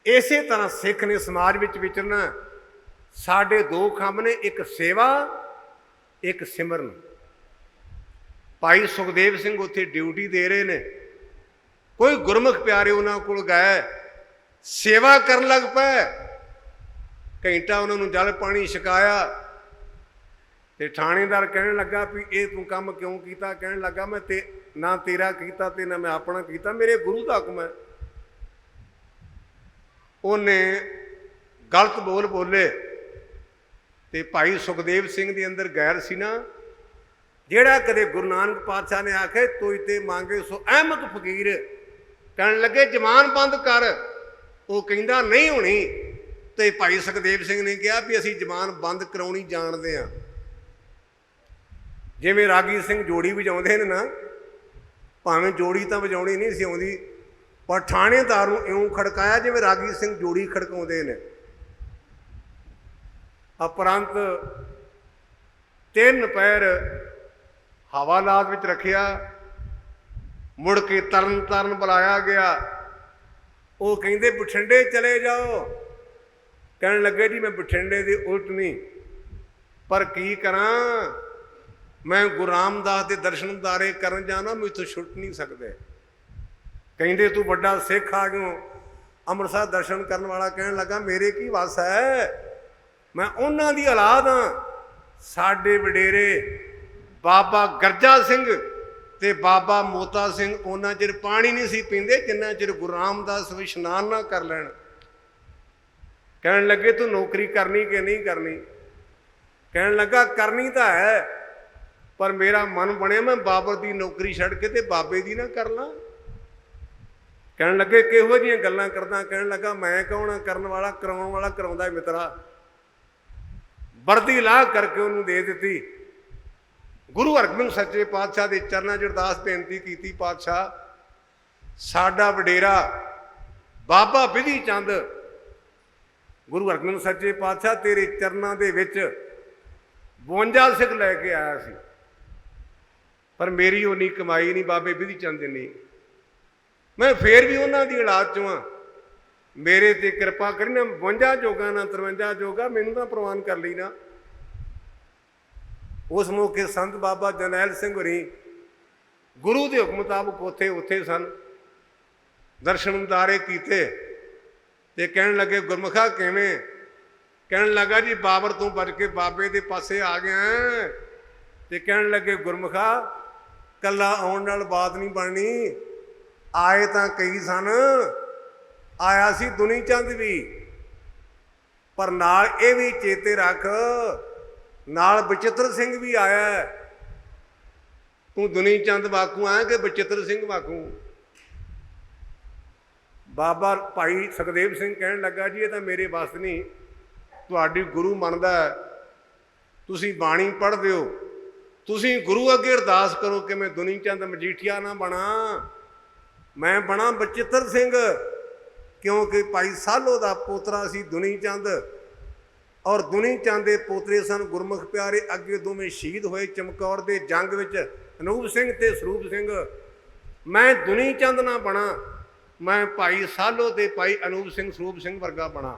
इस तरह सिख ने समाज में विचरना। साडे 2 खंभ ने, एक सेवा एक सिमरन। भाई सुखदेव सिंह उत्थे ड्यूटी दे रहे ने, कोई गुरमुख प्यारे उन्होंने को गए, सेवा करन लग पे, घंटा उन्होंने जल पानी छकाया तो थानेदार कहने लगा भी ये तू काम क्यों किया? कहने लगा मैं ना तेरा किया ते ना मैं अपना किया, मेरे गुरु का हुक्म है। उन्हें गलत बोल बोले तो भाई सुखदेव सिंह के अंदर गैर सी ना, जेड़ा कदे गुरु नानक पातशाह ने आखे तोई ते मांगे सो अहमद फकीर, कहने लगे जमान बंद कर। वो कहता नहीं होनी, ਤੇ ਭਾਈ ਸੁਖਦੇਵ ਸਿੰਘ ਨੇ ਕਿਹਾ ਵੀ ਅਸੀਂ ਜ਼ਬਾਨ ਬੰਦ ਕਰਾਉਣੀ ਜਾਣਦੇ ਹਾਂ। ਜਿਵੇਂ ਰਾਗੀ ਸਿੰਘ ਜੋੜੀ ਵਜਾਉਂਦੇ ਨੇ ਨਾ, ਭਾਵੇਂ ਜੋੜੀ ਤਾਂ ਵਜਾਉਣੀ ਨਹੀਂ ਸੀ ਆਉਂਦੀ, ਪਰ ਥਾਣੇਦਾਰ ਨੂੰ ਇਉਂ ਖੜਕਾਇਆ ਜਿਵੇਂ ਰਾਗੀ ਸਿੰਘ ਜੋੜੀ ਖੜਕਾਉਂਦੇ ਨੇ। ਉਪਰੰਤ 3 ਪੈਰ ਹਵਾਲਾਤ ਵਿੱਚ ਰੱਖਿਆ। ਮੁੜ ਕੇ ਤਰਨ ਤਾਰਨ ਬੁਲਾਇਆ ਗਿਆ। ਉਹ ਕਹਿੰਦੇ ਬਠਿੰਡੇ ਚਲੇ ਜਾਓ। ਕਹਿਣ ਲੱਗੇ ਜੀ ਮੈਂ ਬਠਿੰਡੇ ਦੀ ਉਲਟ ਨਹੀਂ, ਪਰ ਕੀ ਕਰਾਂ, ਮੈਂ ਗੁਰੂ ਰਾਮਦਾਸ ਦੇ ਦਰਸ਼ਨ ਦਾਰੇ ਕਰਨ ਜਾਣਾ, ਮੈਂ ਇੱਥੋਂ ਛੁੱਟ ਨਹੀਂ ਸਕਦੇ। ਕਹਿੰਦੇ ਤੂੰ ਵੱਡਾ ਸਿੱਖ ਆ ਗਿਓ, ਅੰਮ੍ਰਿਤਸਰ ਦਰਸ਼ਨ ਕਰਨ ਵਾਲਾ। ਕਹਿਣ ਲੱਗਾ ਮੇਰੇ ਕੀ ਵੱਸ ਹੈ, ਮੈਂ ਉਹਨਾਂ ਦੀ ਔਲਾਦ ਹਾਂ। ਸਾਡੇ ਵਡੇਰੇ ਬਾਬਾ ਗਰਜਾ ਸਿੰਘ ਤੇ ਬਾਬਾ ਮੋਤਾ ਸਿੰਘ ਉਹਨਾਂ ਚਿਰ ਪਾਣੀ ਨਹੀਂ ਸੀ ਪੀਂਦੇ ਜਿੰਨਾ ਚਿਰ ਗੁਰੂ ਰਾਮਦਾਸ ਇਸ਼ਨਾਨ ਨਾ ਕਰ ਲੈਣ। ਕਹਿਣ ਲੱਗੇ ਤੂੰ ਨੌਕਰੀ ਕਰਨੀ ਕਿ ਨਹੀਂ ਕਰਨੀ? ਕਹਿਣ ਲੱਗਾ ਕਰਨੀ ਤਾਂ ਹੈ, ਪਰ ਮੇਰਾ ਮਨ ਬਣਿਆ ਮੈਂ ਬਾਬਰ ਦੀ ਨੌਕਰੀ ਛੱਡ ਕੇ ਤੇ ਬਾਬੇ ਦੀ ਨਾ ਕਰ ਲਾਂ। ਕਹਿਣ ਲੱਗੇ ਕਿਹੋ ਜਿਹੀਆਂ ਗੱਲਾਂ ਕਰਦਾ? ਕਹਿਣ ਲੱਗਾ ਮੈਂ ਕੌਣ ਕਰਨ ਵਾਲਾ, ਕਰਾਉਣ ਵਾਲਾ ਕਰਾਉਂਦਾ ਮਿੱਤਰਾ। ਵਰਦੀ ਲਾਹ ਕਰਕੇ ਉਹਨੂੰ ਦੇ ਦਿੱਤੀ। ਗੁਰੂ ਹਰਗੋਬਿੰਦ ਸੱਚੇ ਪਾਤਸ਼ਾਹ ਦੇ ਚਰਨਾਂ 'ਚ ਅਰਦਾਸ ਬੇਨਤੀ ਕੀਤੀ, ਪਾਤਸ਼ਾਹ ਸਾਡਾ ਵਡੇਰਾ ਬਾਬਾ ਬਿਧੀ ਚੰਦ ਗੁਰੂ ਹਰਗੋਬਿੰਦ ਸੱਚੇ ਪਾਤਸ਼ਾਹ ਤੇਰੇ ਚਰਨਾਂ ਦੇ ਵਿੱਚ 52 ਸਿੱਖ ਲੈ ਕੇ ਆਇਆ ਸੀ, ਪਰ ਮੇਰੀ ਉਨੀ ਕਮਾਈ ਨਹੀਂ ਬਾਬੇ ਬਿਧੀ ਚੰਦ ਦੀ। ਮੈਂ ਫੇਰ ਵੀ ਉਹਨਾਂ ਦੀ ਔਲਾਦ 'ਚੋਂ ਹਾਂ, ਮੇਰੇ ਤੇ ਕਿਰਪਾ ਕਰੀ ਨਾ। 52 ਜੋਗਾ ਨਾ 53 ਜੋਗਾ, ਮੈਨੂੰ ਤਾਂ ਪ੍ਰਵਾਨ ਕਰ ਲਈ ਨਾ। ਉਸ ਮੌਕੇ ਸੰਤ ਬਾਬਾ ਜਰਨੈਲ ਸਿੰਘ ਹੋਰੀ ਗੁਰੂ ਦੇ ਹੁਕਮ ਮੁਤਾਬਕ ਉੱਥੇ ਸਨ। ਦਰਸ਼ਨ ਦਾਰੇ ਕੀਤੇ ਤੇ ਕਹਿਣ ਲੱਗੇ ਗੁਰਮੁਖਾ ਕਿਵੇਂ? ਕਹਿਣ ਲੱਗਾ ਜੀ ਬਾਬਰ ਤੋਂ ਬਚ ਕੇ ਬਾਬੇ ਦੇ ਪਾਸੇ ਆ ਗਿਆ। ਤੇ ਕਹਿਣ ਲੱਗੇ ਗੁਰਮੁਖਾ ਕੱਲਾ ਆਉਣ ਨਾਲ ਬਾਤ ਨਹੀਂ ਬਣਨੀ, ਆਏ ਤਾਂ ਕਈ ਸਨ, ਆਇਆ ਸੀ ਦੁਨੀ ਚੰਦ ਵੀ, ਪਰ ਨਾਲ ਇਹ ਵੀ ਚੇਤੇ ਰੱਖ ਨਾਲ ਬਚਿੱਤਰ ਸਿੰਘ ਵੀ ਆਇਆ। ਤੂੰ ਦੁਨੀ ਚੰਦ ਵਾਕੂ ਆਇਆ ਕਿ ਬਚਿੱਤਰ ਸਿੰਘ ਵਾਕੂ? ਬਾਬਾ ਭਾਈ ਸੁਖਦੇਵ ਸਿੰਘ ਕਹਿਣ ਲੱਗਾ ਜੀ ਇਹ ਤਾਂ ਮੇਰੇ ਵੱਸ ਨਹੀਂ, ਤੁਹਾਡੀ ਗੁਰੂ ਮੰਨਦਾ, ਤੁਸੀਂ ਬਾਣੀ ਪੜ੍ਹਦੇ ਹੋ, ਤੁਸੀਂ ਗੁਰੂ ਅੱਗੇ ਅਰਦਾਸ ਕਰੋ ਕਿ ਮੈਂ ਦੁਨੀ ਚੰਦ ਮਜੀਠੀਆ ਨਾ ਬਣਾ, ਮੈਂ ਬਣਾ ਬਚਿੱਤਰ ਸਿੰਘ। ਕਿਉਂਕਿ ਭਾਈ ਸਾਲੋ ਦਾ ਪੋਤਰਾ ਸੀ ਦੁਨੀ ਚੰਦ, ਔਰ ਦੁਨੀ ਚੰਦ ਦੇ ਪੋਤਰੇ ਸਨ ਗੁਰਮੁਖ ਪਿਆਰੇ। ਅੱਗੇ ਦੋਵੇਂ ਸ਼ਹੀਦ ਹੋਏ ਚਮਕੌਰ ਦੇ ਜੰਗ ਵਿੱਚ, ਅਨੂਪ ਸਿੰਘ ਤੇ ਸਰੂਪ ਸਿੰਘ। ਮੈਂ ਦੁਨੀ ਚੰਦ ਨਾ ਬਣਾ, ਮੈਂ ਭਾਈ ਸਾਲੋ ਤੇ ਭਾਈ ਅਨੂਪ ਸਿੰਘ ਸਰੂਪ ਸਿੰਘ ਵਰਗਾ ਬਣਾ।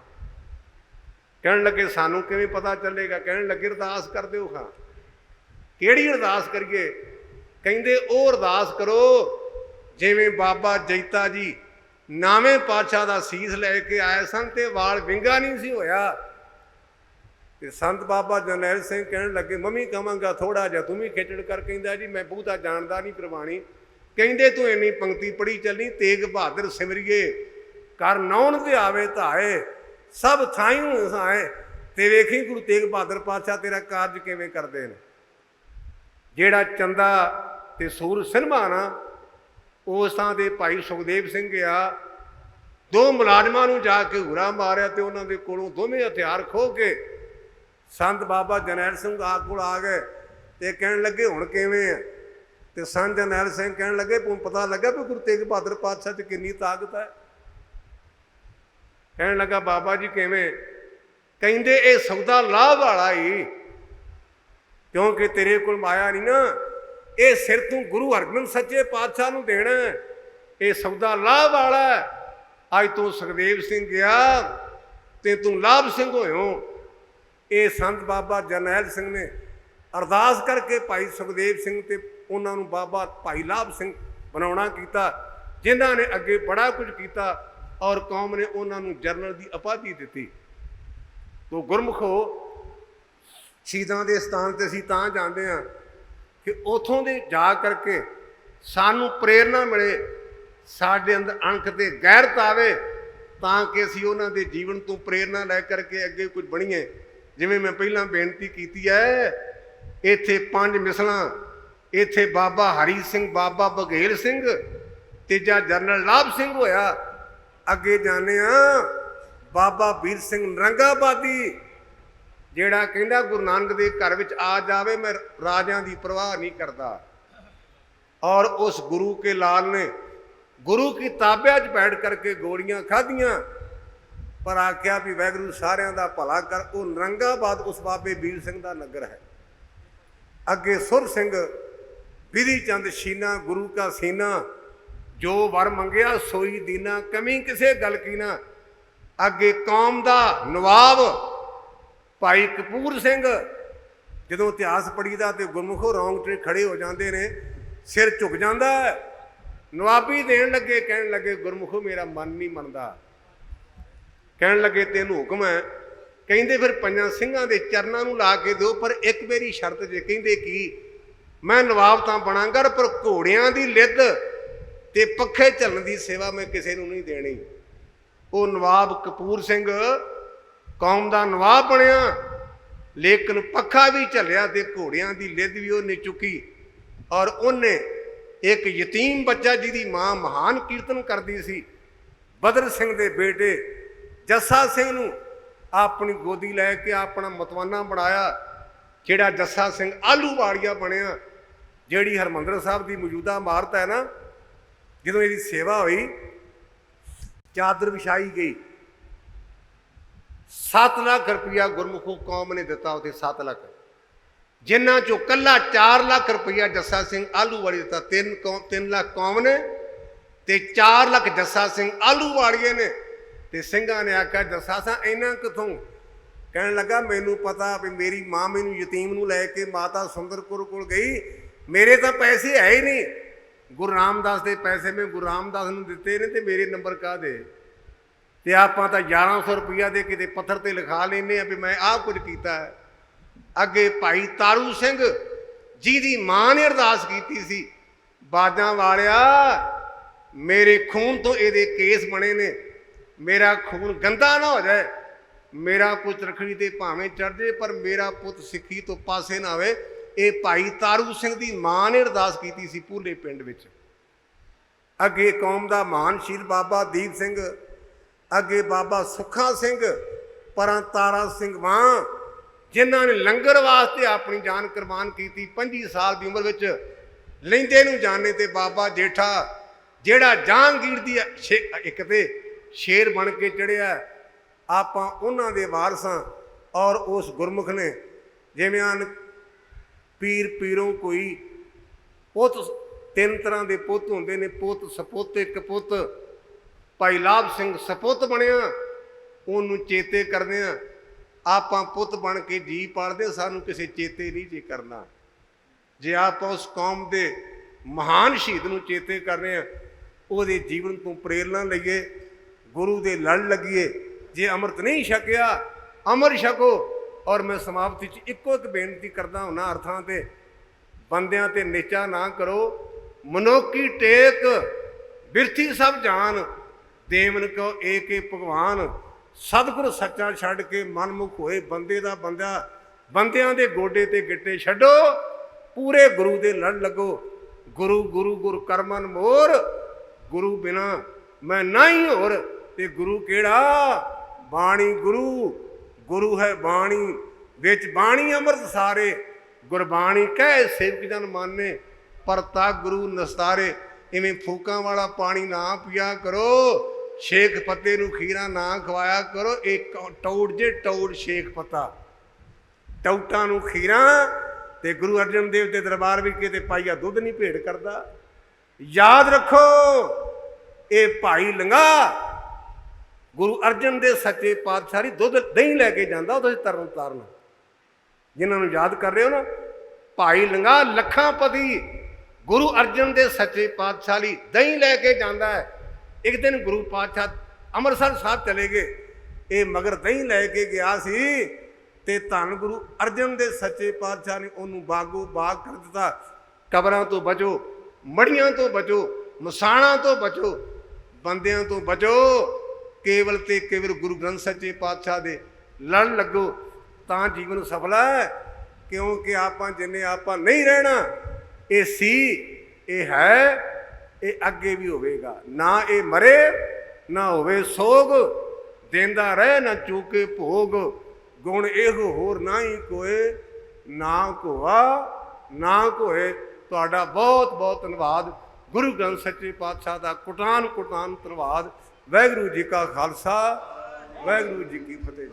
ਕਹਿਣ ਲੱਗੇ ਸਾਨੂੰ ਕਿਵੇਂ ਪਤਾ ਚੱਲੇਗਾ? ਕਹਿਣ ਲੱਗੇ ਅਰਦਾਸ ਕਰ ਦਿਓ। ਖਾਂ ਕਿਹੜੀ ਅਰਦਾਸ ਕਰੀਏ? ਕਹਿੰਦੇ ਉਹ ਅਰਦਾਸ ਕਰੋ ਜਿਵੇਂ ਬਾਬਾ ਜੈਤਾ ਜੀ 9ਵੇਂ ਪਾਤਸ਼ਾਹ ਦਾ ਸੀਸ ਲੈ ਕੇ ਆਏ ਸਨ ਤੇ ਵਾਲ ਵਿੰਗਾ ਨਹੀਂ ਸੀ ਹੋਇਆ। ਤੇ ਸੰਤ ਬਾਬਾ ਜਰਨੈਲ ਸਿੰਘ ਕਹਿਣ ਲੱਗੇ ਮੰਮੀ ਕਹਾਂਗਾ ਥੋੜਾ ਜਿਹਾ ਤੂੰ ਵੀ ਖੇਚੜ ਕਰ। ਕਹਿੰਦਾ ਜੀ ਮੈਂ ਬਹੁਤਾ ਜਾਣਦਾ ਨਹੀਂ ਪ੍ਰਵਾਣੀ। ਕਹਿੰਦੇ ਤੂੰ ਇੰਨੀ ਪੰਕਤੀ ਪੜ੍ਹੀ ਚੱਲੀ, ਤੇਗ ਬਹਾਦਰ ਸਿਮਰਿਏ ਕਰ ਨੌਨ ਤੇ ਆਵੇ ਧਾਏ ਸਭ ਥਾਈਂ ਹਸਾਏ। ਤੇ ਵੇਖੀ ਗੁਰੂ ਤੇਗ ਬਹਾਦਰ ਪਾਤਸ਼ਾਹ ਤੇਰਾ ਕਾਰਜ ਕਿਵੇਂ ਕਰਦੇ ਨੇ। ਜਿਹੜਾ ਚੰਦਾ ਤੇ ਸੂਰ ਸਿਨਮਾ ਨਾ ਉਸ ਥਾਂ ਦੇ ਭਾਈ ਸੁਖਦੇਵ ਸਿੰਘ ਆ, 2 ਮੁਲਾਜ਼ਮਾਂ ਨੂੰ ਜਾ ਕੇ ਹੁਰਾ ਮਾਰਿਆ ਤੇ ਉਹਨਾਂ ਦੇ ਕੋਲੋਂ ਦੋਵੇਂ ਹਥਿਆਰ ਖੋਹ ਕੇ ਸੰਤ ਬਾਬਾ ਜਰਨੈਲ ਸਿੰਘ ਕੋਲ ਆ ਗਏ ਤੇ ਕਹਿਣ ਲੱਗੇ ਹੁਣ ਕਿਵੇਂ ਆ? ਤੇ ਸੰਤ ਜਰਨੈਲ ਸਿੰਘ ਕਹਿਣ ਲੱਗੇ ਪਤਾ ਲੱਗਾ ਵੀ ਗੁਰੂ ਤੇਗ ਬਹਾਦਰ ਪਾਤਸ਼ਾਹ 'ਚ ਕਿੰਨੀ ਤਾਕਤ ਹੈ। ਕਹਿਣ ਲੱਗਾ ਬਾਬਾ ਜੀ ਕਿਵੇਂ? ਕਹਿੰਦੇ ਇਹ ਸੌਦਾ ਲਾਭ ਵਾਲਾ ਹੀ, ਕਿਉਂਕਿ ਤੇਰੇ ਕੋਲ ਮਾਇਆ ਨਹੀਂ ਨਾ, ਇਹ ਸਿਰ ਤੂੰ ਗੁਰੂ ਹਰਗੋਬਿੰਦ ਸੱਚੇ ਪਾਤਸ਼ਾਹ ਨੂੰ ਦੇਣਾ। ਇਹ ਸੌਦਾ ਲਾਭ ਵਾਲਾ। ਅੱਜ ਤੂੰ ਸੁਖਦੇਵ ਸਿੰਘ ਗਿਆ ਤੇ ਤੂੰ ਲਾਭ ਸਿੰਘ ਹੋਇਓ। ਇਹ ਸੰਤ ਬਾਬਾ ਜਰਨੈਲ ਸਿੰਘ ਨੇ ਅਰਦਾਸ ਕਰਕੇ ਭਾਈ ਸੁਖਦੇਵ ਸਿੰਘ ਤੇ ਉਹਨਾਂ ਨੂੰ ਬਾਬਾ ਭਾਈ ਲਾਭ ਸਿੰਘ ਬਣਾਉਣਾ ਕੀਤਾ, ਜਿਨ੍ਹਾਂ ਨੇ ਅੱਗੇ ਬੜਾ ਕੁਝ ਕੀਤਾ ਔਰ ਕੌਮ ਨੇ ਉਹਨਾਂ ਨੂੰ ਜਰਨਲ ਦੀ ਉਪਾਧੀ ਦਿੱਤੀ। ਤੋ ਗੁਰਮੁਖੋ ਸ਼ਹੀਦਾਂ ਦੇ ਸਥਾਨ ਤੇ ਅਸੀਂ ਤਾਂ ਜਾਂਦੇ ਹਾਂ ਕਿ ਉੱਥੋਂ ਦੇ ਜਾ ਕਰਕੇ ਸਾਨੂੰ ਪ੍ਰੇਰਨਾ ਮਿਲੇ, ਸਾਡੇ ਅੰਦਰ ਅਣਖ ਤੇ ਗੈਰਤ ਆਵੇ, ਤਾਂ ਕਿ ਅਸੀਂ ਉਹਨਾਂ ਦੇ ਜੀਵਨ ਤੋਂ ਪ੍ਰੇਰਨਾ ਲੈ ਕਰਕੇ ਅੱਗੇ ਕੁਝ ਬਣੀਏ। ਜਿਵੇਂ ਮੈਂ ਪਹਿਲਾਂ ਬੇਨਤੀ ਕੀਤੀ ਹੈ, ਇੱਥੇ 5 ਮਿਸਲਾਂ, ਇੱਥੇ ਬਾਬਾ ਹਰੀ ਸਿੰਘ, ਬਾਬਾ ਬਘੇਲ ਸਿੰਘ, ਤੀਜਾ ਜਰਨਲ ਲਾਭ ਸਿੰਘ ਹੋਇਆ। ਅੱਗੇ ਜਾਂਦੇ ਹਾਂ ਬਾਬਾ ਵੀਰ ਸਿੰਘ ਨਰੰਗਾਬਾਦੀ, ਜਿਹੜਾ ਕਹਿੰਦਾ ਗੁਰੂ ਨਾਨਕ ਦੇ ਘਰ ਵਿੱਚ ਆ ਜਾਵੇ ਮੈਂ ਰਾਜਿਆਂ ਦੀ ਪਰਵਾਹ ਨਹੀਂ ਕਰਦਾ। और उस गुरु के लाल ने गुरु की ताबिया च बैठ करके गोलियां खाधियां, पर आख्या भी वाहगुरू सारियां दा भला कर। वो नरंगाबाद उस बाबे वीर सिंह दा नगर है। अगे सुर सिंह विधि चंद शीना गुरु का सीना, जो वर मंगया सोई दीना, कमी किसे गल की ना। अगे कौम दा नवाब भाई कपूर सिंह, जदों इतिहास पढ़ीदा तो गुरमुखों रोंगटे खड़े हो जाते हैं, सिर झुक जाता है। नवाबी देन लगे, कहन लगे गुरमुखो मेरा मन नहीं मनता, कहन लगे तेनू हुक्म है, कहते फिर पंजां सिंघां दे चरनां नूं ला के दो, पर एक मेरी शर्त जे। कहते कि मैं नवाब तां बनांगा पर घोड़ियां दी लिद्द ते पखे झलण दी सेवा मैं किसी नूं नहीं देनी। वो नवाब कपूर सिंह कौम दा नवाब बनिया, लेकिन पखा भी झलिया ते घोड़ियां दी लिद्द भी उहने चुकी। और उन्हें एक यतीम बच्चा जिहदी मां महान कीर्तन करती सी, बदर सिंह दे बेटे जस्सा सिंह नूं अपनी गोदी लैके अपना मतवाना बनाया, जिहड़ा जस्सा सिंह आलूवाड़िया बनिया, जिहड़ी हरमंदर साहब की मौजूदा इमारत है ना, जदों इसकी सेवा हुई चादर विछाई गई, 7 लाख रुपया गुरमुखों कौम ने दिता, उसे 7 लाख, जिन्हों चो कला 4 लाख रुपया जस्सा सिंह आलूवाड़ी दिता। 3 लाख कौम ने ते 4 लाख जस्सा सिंह आलूवाड़िए ने। ते सिंघां ने आख्या जस्सा सा इन्ना किथों? कहन लगा मैनू पता भी मेरी मां मैनू यतीम नूं लैके माता सुंदर कौर कोल गई, मेरे तो पैसे है ही नहीं, गुरु रामदास के पैसे मैं गुरु रामदास नूं दिते ने, ते मेरे नंबर का दे ते आपां तां 1100 रुपया दे किते पत्थर ते लिखा लैने आ भी मैं आह कुछ कीता है। अगे भाई तारू सिंह जिहदी मां ने अरदास की सी, बाजां वालिया मेरे खून तो ये केस बने ने, मेरा खून गंदा ना हो जाए, मेरा पुत रखड़ी ते भावें चढ़ जाए पर मेरा पुत सिक्खी तो पासे ना आवे। ये भाई तारू सिंह दी मां ने अरदास की सी भूले पिंड विच। अगे कौम दा महान शील बाबा दीप सिंह, अगे बाबा सुखा सिंह, परां तारा सिंह मां, जिन्हों ने लंगर वास्ते अपनी जान कुर्बान की। 25 साल की उम्र में लेंदे नूं जाने ते बाबा जेठा जिहड़ा जहांगीर दी एक ते शेर बन के चढ़िया, आपां उन्हां दे वारसां। और उस गुरमुख ने जिवें पीर पीरों कोई पुत 3 तरह के पुत होंदे ने, पुत सपुत एक पुत, भाई लाभ सिंह सपुत बनिया, उन्होंने चेते करदे आ आपां पुत बन के जी पालदे, सानू किसी चेते नहीं जे करना। जे आप उस कौम के महान शहीद नूं चेते कर रहे हैं, उहदे जीवन तो प्रेरणा लईए, गुरु दे लड़ लगिए। जे अमृत नहीं छकिया अमर छको। और मैं समाप्ति च इक्को एक बेनती करदा हुन्ना अर्थां ते, बंदियां ते नीचा ना करो, मनोकी टेक बिरथी सब जान, देवन को एक भगवान, सतगुर सच्चा छड़ के मनमुख होए बंदे दा बंदा, बंदियां दे गोडे ते गिट्टे छड्डो, पूरे गुरु दे लड़ लगो। गुरु गुरु गुरु करमन मोर, गुरु बिना मैं नहीं होर। ते गुरु केड़ा? बाणी गुरु, गुरु है बाणी, विच बाणी अमृत सारे, गुरबाणी कह सेवक जन माने, परता गुरु नस्तारे। इवें फूकां वाला पानी ना पिया करो, शेख पत्ते नूं खीरा ना खवाया करो। एक टौड़ जे टौड़ शेख पत्ता, टौटा नूं खीरा। ते गुरु अर्जन देव के दरबार भी किते पाईया दुध नहीं भेड़ करता। याद रखो ये भाई लंगा गुरु अर्जन दे सच्चे पातशाही दुध दही लैके जाता, तुसीं तरन ताਰਨ। जिन्होंने याद कर रहे हो ना, भाई लंगा लखापति गुरु अर्जन दे सच्चे पातशाही दही लैके जाता है। एक दिन गुरु पातशाह अमृतसर साहब चले गए, ये मगर दही लैके गया सी ते धन गुरु अर्जन दे सच्चे पातशाह ने उन्होंने बागो बाग कर दिता। कबरां तो बचो, मड़ियां तो बचो, मसाणा तो बचो, बंदियां तो बचो, केवल ते केवल गुरु ग्रंथ सच्चे पातशाह दे लड़ लगो, तां जीवन सफल है। क्योंकि आपां जिन्ने आपां नहीं रहना, ये सी ये है, ये अगे भी होवेगा। ना ये मरे ना होवे सोग, ਦੇਂਦਾ ਰਹਿ ਨਾ ਚੂਕੇ ਭੋਗ, ਗੁਣ ਇਹੋ ਹੋਰ ਨਾਹੀ ਕੋਏ, ਨਾ ਕੋਆ ਨਾ ਕੋਏ। ਤੁਹਾਡਾ ਬਹੁਤ ਬਹੁਤ ਧੰਨਵਾਦ। ਗੁਰੂ ਗ੍ਰੰਥ ਸੱਚੇ ਪਾਤਸ਼ਾਹ ਦਾ ਕੋਟਾਨ ਕੋਟਾਨ ਧੰਨਵਾਦ। ਵਾਹਿਗੁਰੂ ਜੀ ਕਾ ਖਾਲਸਾ, ਵਾਹਿਗੁਰੂ ਜੀ ਕੀ ਫਤਿਹ।